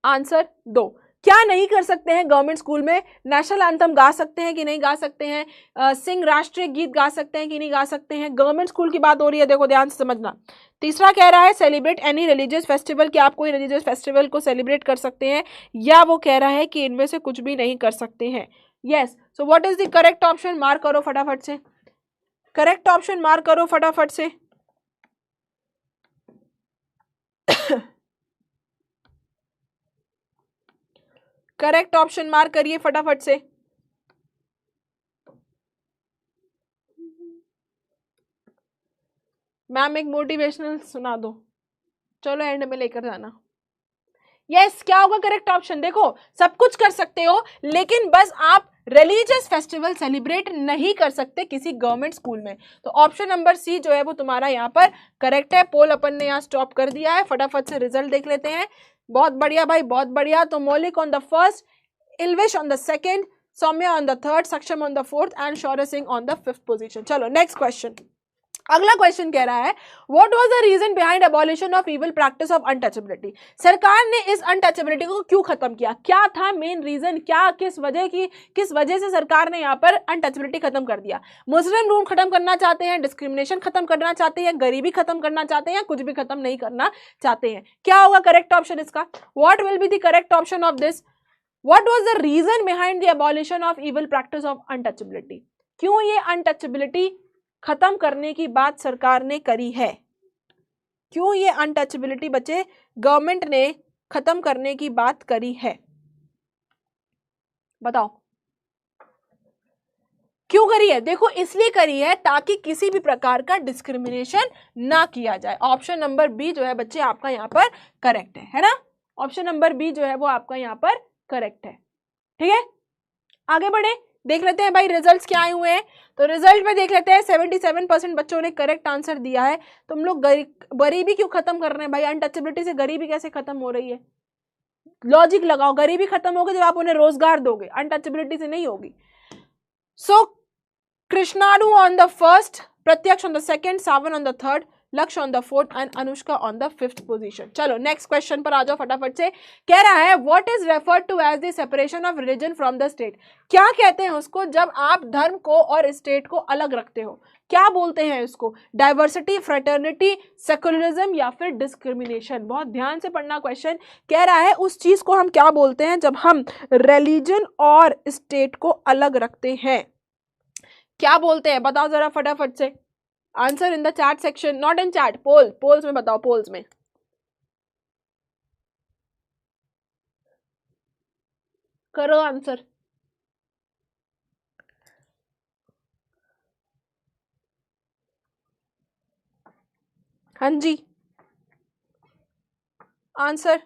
आंसर दो। क्या नहीं कर सकते हैं गवर्नमेंट स्कूल में? नेशनल एंथम गा सकते हैं कि नहीं गा सकते हैं, सिंह राष्ट्रीय गीत गा सकते हैं कि नहीं गा सकते हैं। गवर्नमेंट स्कूल की बात हो रही है, देखो ध्यान से समझना। तीसरा कह रहा है सेलिब्रेट एनी रिलीजियस फेस्टिवल, कि आप कोई रिलीजियस फेस्टिवल को सेलिब्रेट कर सकते हैं, या वो कह रहा है कि इनमें से कुछ भी नहीं कर सकते हैं। Yes, so what is the correct option, mark करो फटाफट से, करेक्ट ऑप्शन मार्क करो फटाफट से। करेक्ट ऑप्शन मार्क करिए फटाफट से। मैम एक मोटिवेशनल सुना दो, चलो एंड में लेकर जाना। यस, क्या होगा करेक्ट ऑप्शन? देखो सब कुछ कर सकते हो, लेकिन बस आप रिलीजियस फेस्टिवल सेलिब्रेट नहीं कर सकते किसी गवर्नमेंट स्कूल में। तो ऑप्शन नंबर सी जो है वो तुम्हारा यहाँ पर करेक्ट है। पोल अपन ने यहाँ स्टॉप कर दिया है, फटाफट से रिजल्ट देख लेते हैं। बहुत बढ़िया भाई, बहुत बढ़िया। तो Maulik on the first, Elvish on the second, Saumya on the third, Saksham on the fourth and Shaurya Singh on the fifth position. चलो नेक्स्ट क्वेश्चन। अगला क्वेश्चन कह रहा है what was the reason behind abolition of evil practice of untouchability. सरकार ने इस untouchability को क्यों खत्म किया, क्या था मेन रीजन, क्या किस वजह से सरकार ने यहाँ पर अनटचेबिलिटी खत्म कर दिया? मुस्लिम रूल खत्म करना चाहते हैं, डिस्क्रिमिनेशन खत्म करना चाहते हैं, गरीबी खत्म करना चाहते हैं, कुछ भी खत्म नहीं करना चाहते हैं? क्या होगा करेक्ट ऑप्शन इसका? What will be the correct option of this? What was the reason behind the abolition of evil practice of untouchability? क्यों ये अनटचेबिलिटी खत्म करने की बात सरकार ने करी है? क्यों ये अनटचेबिलिटी बच्चे गवर्नमेंट ने खत्म करने की बात करी है? बताओ क्यों करी है? देखो इसलिए करी है ताकि किसी भी प्रकार का डिस्क्रिमिनेशन ना किया जाए। ऑप्शन नंबर बी जो है बच्चे आपका यहाँ पर करेक्ट है ना? ऑप्शन नंबर बी जो है वो आपका यहाँ पर करेक्ट है, ठीक है। आगे बढ़े, देख लेते हैं भाई रिजल्ट्स क्या आए हुए हैं। तो रिजल्ट में देख लेते हैं 77% बच्चों ने करेक्ट आंसर दिया है। तुम लोग गरीबी क्यों खत्म कर रहे हैं भाई? अनटचेबिलिटी से गरीबी कैसे खत्म हो रही है? लॉजिक लगाओ, गरीबी खत्म होगी जब आप उन्हें रोजगार दोगे, अनटचेबिलिटी से नहीं होगी। So Krishnanu on the first, Pratyaksh on the second, Sawan on the third, Lakshya on the fourth and Anushka on the fifth position. चलो नेक्स्ट क्वेश्चन पर आ जाओ फटाफट से। कह रहा है what is referred to as the separation of religion from the state. क्या कहते हैं उसको जब आप धर्म को और स्टेट को अलग रखते हो? क्या बोलते हैं इसको? डाइवर्सिटी, फ्रेटर्निटी, सेकुलरिज्म या फिर डिस्क्रिमिनेशन? बहुत ध्यान से पढ़ना क्वेश्चन। कह रहा है उस चीज को हम क्या बोलते हैं जब हम रिलीजन और स्टेट को अलग रखते हैं? क्या बोलते हैं बताओ जरा फटाफट से। Answer in the chat section, not in chat, polls में बताओ, पोल्स में। करो आंसर। हाँ जी, आंसर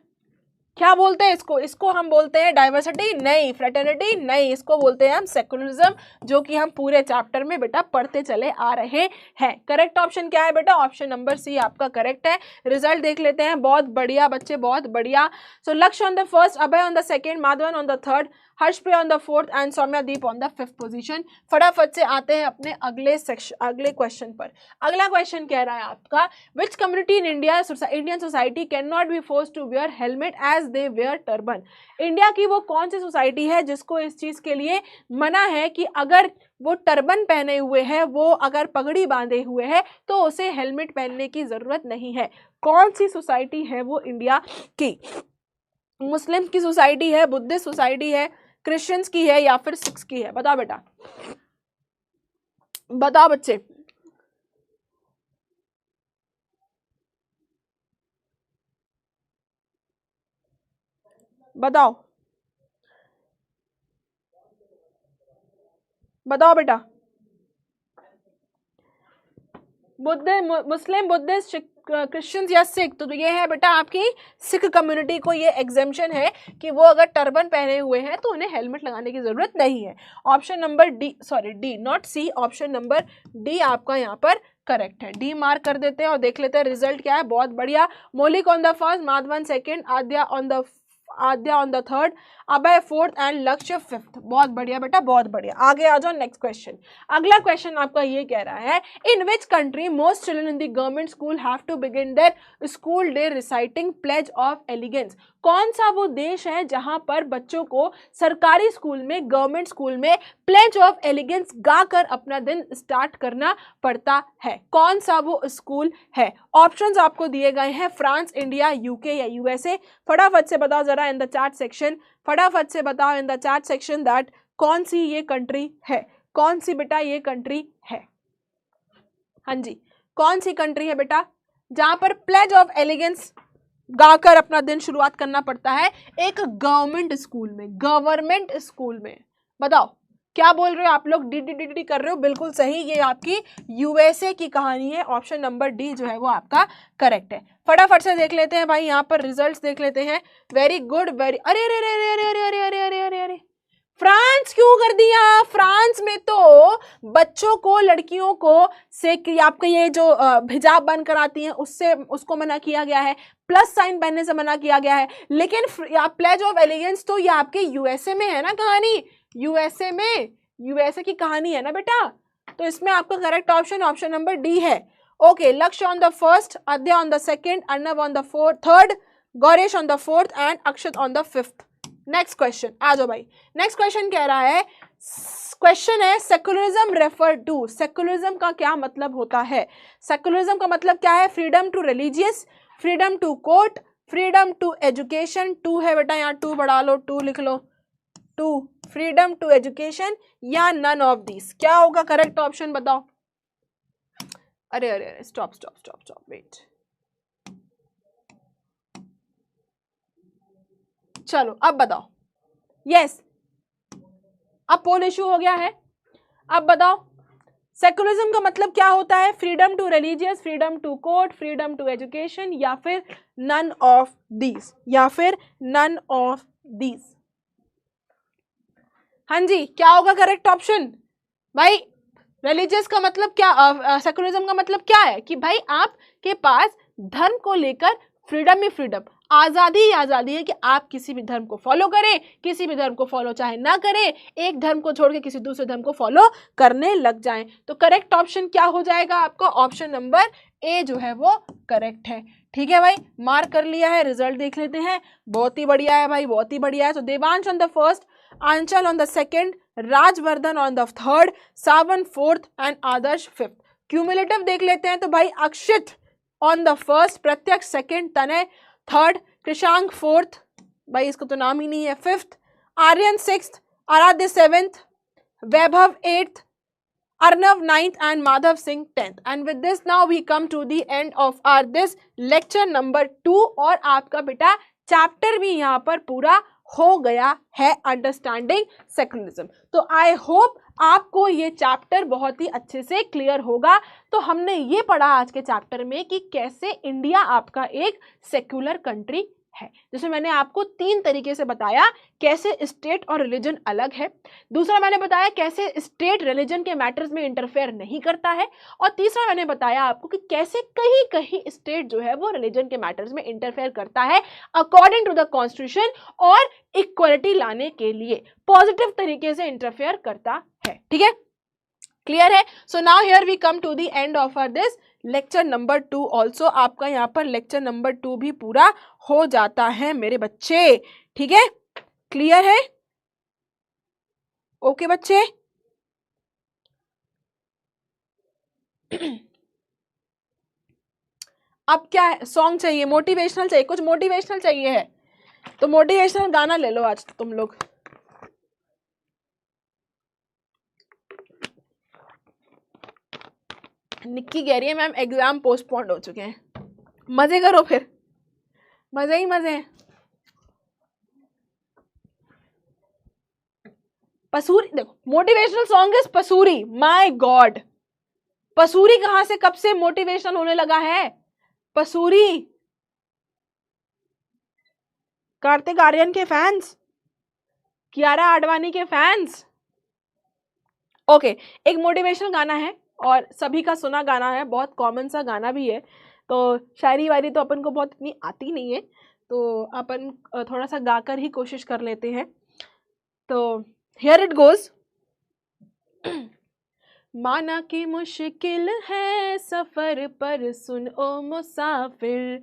क्या बोलते हैं इसको? इसको हम बोलते हैं डाइवर्सिटी नहीं, फ्रेटर्निटी नहीं, इसको बोलते हैं हम सेकुलरिज्म, जो कि हम पूरे चैप्टर में बेटा पढ़ते चले आ रहे हैं। करेक्ट ऑप्शन क्या है बेटा? ऑप्शन नंबर सी आपका करेक्ट है। रिजल्ट देख लेते हैं। बहुत बढ़िया बच्चे, बहुत बढ़िया। So Lakshya on the first, Abhay on the second, Madhavan on the third, Harshpriya on the fourth and Soumyadeep on the fifth position. फटाफट से आते हैं अपने अगले क्वेश्चन पर। अगला क्वेश्चन कह रहा है आपका which community in Indian society can not be forced to wear helmet as they wear turban. India की वो कौन सी सोसाइटी है जिसको इस चीज के लिए मना है कि अगर वो टर्बन पहने हुए है, वो अगर पगड़ी बांधे हुए है तो उसे हेलमेट पहनने की जरूरत नहीं है? कौन सी सोसाइटी है वो इंडिया की? मुस्लिम की सोसाइटी है, बुद्धिस्ट सोसाइटी है, क्रिश्चियंस की है या फिर सिक्स की है? बताओ बेटा, बताओ बच्चे। बताओ बताओ बेटा। मुस्लिम, बुद्धिस्ट, क्रिश्चियंस या सिख? तो ये है बेटा आपकी सिख कम्युनिटी को ये एग्जेम्पशन है कि वो अगर टर्बन पहने हुए हैं तो उन्हें हेलमेट लगाने की जरूरत नहीं है। Option number D, sorry D not C, option number D आपका यहाँ पर करेक्ट है। डी मार्क कर देते हैं और देख लेते हैं रिजल्ट क्या है। बहुत बढ़िया। Maulik on the first, Madhavan second, Aadya on the third, Abhay fourth and Lakshya fifth. बहुत बढ़िया बेटा, बहुत बढ़िया। आगे आ जाओ नेक्स्ट क्वेश्चन। अगला क्वेश्चन आपका ये कह रहा है in which country most children in the government school have to begin their school day reciting pledge of allegiance. कौन सा वो देश है जहां पर बच्चों को सरकारी स्कूल में, गवर्नमेंट स्कूल में प्लेज ऑफ एलिगेंस गाकर अपना दिन स्टार्ट करना पड़ता है? कौन सा वो स्कूल है? ऑप्शंस आपको दिए गए हैं, फ्रांस, इंडिया, यूके या यूएसए। फटाफट से बताओ जरा इन द चैट सेक्शन, फटाफट से बताओ इन द चैट सेक्शन दैट कौन सी ये कंट्री है? कौन सी बेटा ये कंट्री है? हाँ जी, कौन सी कंट्री है बेटा जहां पर प्लेज ऑफ एलिगेंस गाकर अपना दिन शुरुआत करना पड़ता है एक गवर्नमेंट स्कूल में, गवर्नमेंट स्कूल में? बताओ क्या बोल रहे हो आप लोग? डी डी डी डी कर रहे हो, बिल्कुल सही। ये आपकी यूएसए की कहानी है। ऑप्शन नंबर डी जो है वो आपका करेक्ट है। फटाफट से देख लेते हैं भाई यहाँ पर रिजल्ट्स देख लेते हैं। वेरी गुड, वेरी, अरे अरे अरे अरे अरे अरे अरे अरे अरे अरे, फ्रांस क्यों कर दिया? फ्रांस में तो बच्चों को, लड़कियों को से आपके ये जो हिजाब बन कर आती हैं उससे, उसको मना किया गया है, प्लस साइन पहनने से मना किया गया है। लेकिन प्लेज ऑफ एलिगेंस तो ये आपके यूएसए में है ना कहानी, यूएसए में, यूएसए की कहानी है ना बेटा। तो इसमें आपका correct option option number D है। Okay, Lakshya on the first, Adya on the second, Arnav on the third, Gauresh on the fourth and Akshat on the fifth. Next question आ जाओ भाई। नेक्स्ट क्वेश्चन कह रहा है, क्वेश्चन है सेकुलरिज्म रेफर टू। सेकुलरिज्म का क्या मतलब होता है? सेकुलरिज्म का मतलब क्या है? Freedom to religious, freedom to court, freedom to education. To है बेटा, यहाँ टू बढ़ा लो, टू लिख लो, टू, फ्रीडम टू एजुकेशन या नन ऑफ दिस। क्या होगा करेक्ट ऑप्शन बताओ? अरे अरे अरे, stop stop stop stop, wait. चलो अब बताओ। यस, अब पोल इशू हो गया है। अब बताओ सेकुलरिज्म का मतलब क्या होता है? Freedom to religious, freedom to court, freedom to education या फिर नन ऑफ दीज, या फिर नन ऑफ दीज? हाँ जी, क्या होगा करेक्ट ऑप्शन? भाई रिलीजियस का मतलब क्या, सेकुलरिज्म का मतलब क्या है कि भाई आपके पास धर्म को लेकर फ्रीडम ही फ्रीडम, आजादी ही आजादी है कि आप किसी भी धर्म को फॉलो करें, किसी भी धर्म को फॉलो चाहे ना करें, एक धर्म को छोड़ के किसी दूसरे धर्म को फॉलो करने लग जाएं। तो करेक्ट ऑप्शन क्या हो जाएगा आपका? ऑप्शन नंबर ए जो है वो करेक्ट है। ठीक है भाई, मार्क कर लिया है, रिजल्ट देख लेते हैं। बहुत ही बढ़िया है भाई, बहुत ही बढ़िया है। तो Devansh on the first, Anchal on the second, Rajvardhan on the third, Saavan fourth and Adarsh fifth. Cumulative देख लेते हैं तो भाई Akshit on the first, Pratyaksh second, Tanay third, Krishank fourth, भाई इसको तो नाम ही नहीं है, fifth, Aryan sixth, Aaradhya seventh, Vaibhav eighth, Arnav 9th and Madhav Singh 10th. And with this now we come to the end of our this lecture number 2 और आपका बेटा चैप्टर भी यहाँ पर पूरा हो गया है, अंडरस्टैंडिंग सेकुलरिज्म। तो आई होप आपको ये चैप्टर बहुत ही अच्छे से क्लियर होगा। तो हमने ये पढ़ा आज के चैप्टर में कि कैसे इंडिया आपका एक सेक्युलर कंट्री है, जिसमें मैंने आपको 3 तरीके से बताया कैसे स्टेट और रिलीजन अलग है, दूसरा मैंने बताया कैसे स्टेट रिलीजन के मैटर्स में इंटरफेयर नहीं करता है, और तीसरा मैंने बताया आपको कि कैसे कहीं कहीं स्टेट जो है वो रिलीजन के मैटर्स में इंटरफेयर करता है अकॉर्डिंग टू द कॉन्स्टिट्यूशन और इक्वलिटी लाने के लिए पॉजिटिव तरीके से इंटरफेयर करता है। ठीक है, क्लियर है? So now here we come to the end of our this lecture number 2 also. आपका यहाँ पर लेक्चर नंबर 2 भी पूरा हो जाता है मेरे बच्चे। ठीक है, क्लियर है? ओके बच्चे, अब क्या है? सॉन्ग चाहिए, मोटिवेशनल चाहिए, कुछ मोटिवेशनल चाहिए है तो मोटिवेशनल गाना ले लो आज तुम लोग। निक्की कह रही है मैम एग्जाम पोस्टपोन्ड हो चुके हैं। मजे करो फिर, मजे ही मजे हैं। पसूरी देखो, motivational song is Pasoori. My God, Pasoori कहां से कब से मोटिवेशनल होने लगा है? पसूरी कार्तिक आर्यन के फैंस, कियारा आडवाणी के फैंस। ओके, एक मोटिवेशनल गाना है और सभी का सुना गाना है, बहुत कॉमन सा गाना भी है। तो शायरी वायरी तो अपन को बहुत इतनी आती नहीं है, तो अपन थोड़ा सा गाकर ही कोशिश कर लेते हैं। तो हियर इट गोज। माना कि मुश्किल है सफर पर सुन ओ मुसाफिर,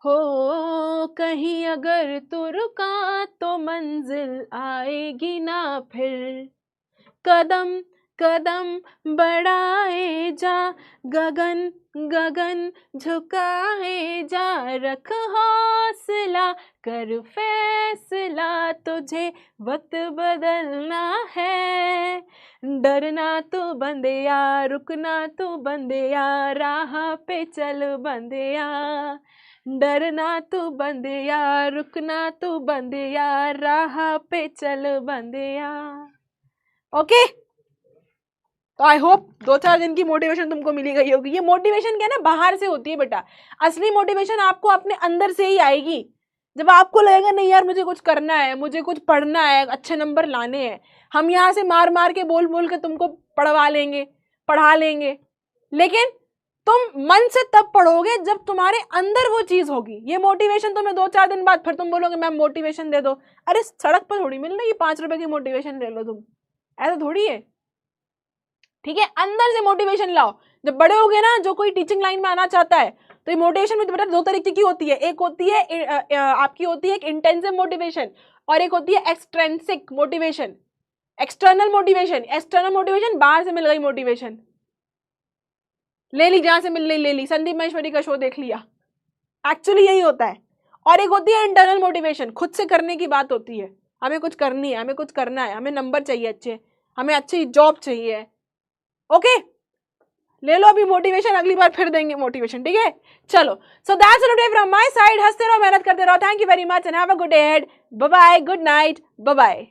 हो कहीं अगर तू रुका तो मंजिल आएगी ना फिर। कदम कदम बढ़ाए जा, गगन गगन झुकाए जा, रख हौसला कर फैसला, तुझे वक्त बदलना है। डरना तो बंदिया, रुकना तो बंदिया, राह पे चल बंदिया। डरना तो बंदिया, रुकना तो बंदिया, राह पे चल बंदिया। ओके, तो आई होप 2-4 दिन की मोटिवेशन तुमको मिली गई होगी। ये मोटिवेशन क्या है ना, बाहर से होती है बेटा, असली मोटिवेशन आपको अपने अंदर से ही आएगी। जब आपको लगेगा नहीं यार मुझे कुछ करना है, मुझे कुछ पढ़ना है, अच्छे नंबर लाने हैं, हम यहाँ से मार मार के बोल बोल के तुमको पढ़वा लेंगे, पढ़ा लेंगे, लेकिन तुम मन से तब पढ़ोगे जब तुम्हारे अंदर वो चीज होगी। ये मोटिवेशन तुम्हें 2-4 दिन बाद फिर तुम बोलोगे मैम मोटिवेशन दे दो। अरे सड़क पर थोड़ी मिल रही है 5 रुपए की मोटिवेशन ले लो तुम, ऐसा थोड़ी है। ठीक है, अंदर से मोटिवेशन लाओ। जब बड़े हो गए ना, जो कोई टीचिंग लाइन में आना चाहता है तो ये मोटिवेशन भी बेटा 2 तरीके की होती है। एक होती है आपकी होती है एक इंटेंसिव मोटिवेशन, और एक होती है extrinsic motivation, external motivation. External motivation बाहर से मिल गई मोटिवेशन, ले ली जहां से मिल रही ले ली, संदीप महेश्वरी का शो देख लिया, एक्चुअली यही होता है। और एक होती है इंटरनल मोटिवेशन, खुद से करने की बात होती है, हमें कुछ करनी है, हमें कुछ करना है, हमें नंबर चाहिए अच्छे, हमें अच्छी जॉब चाहिए। ओके, ले लो अभी मोटिवेशन, अगली बार फिर देंगे मोटिवेशन। ठीक है, चलो, so that's it from my side. हंसते रहो, मेहनत करते रहो। Thank you very much and have a good day ahead. Bye bye, good night, bye bye.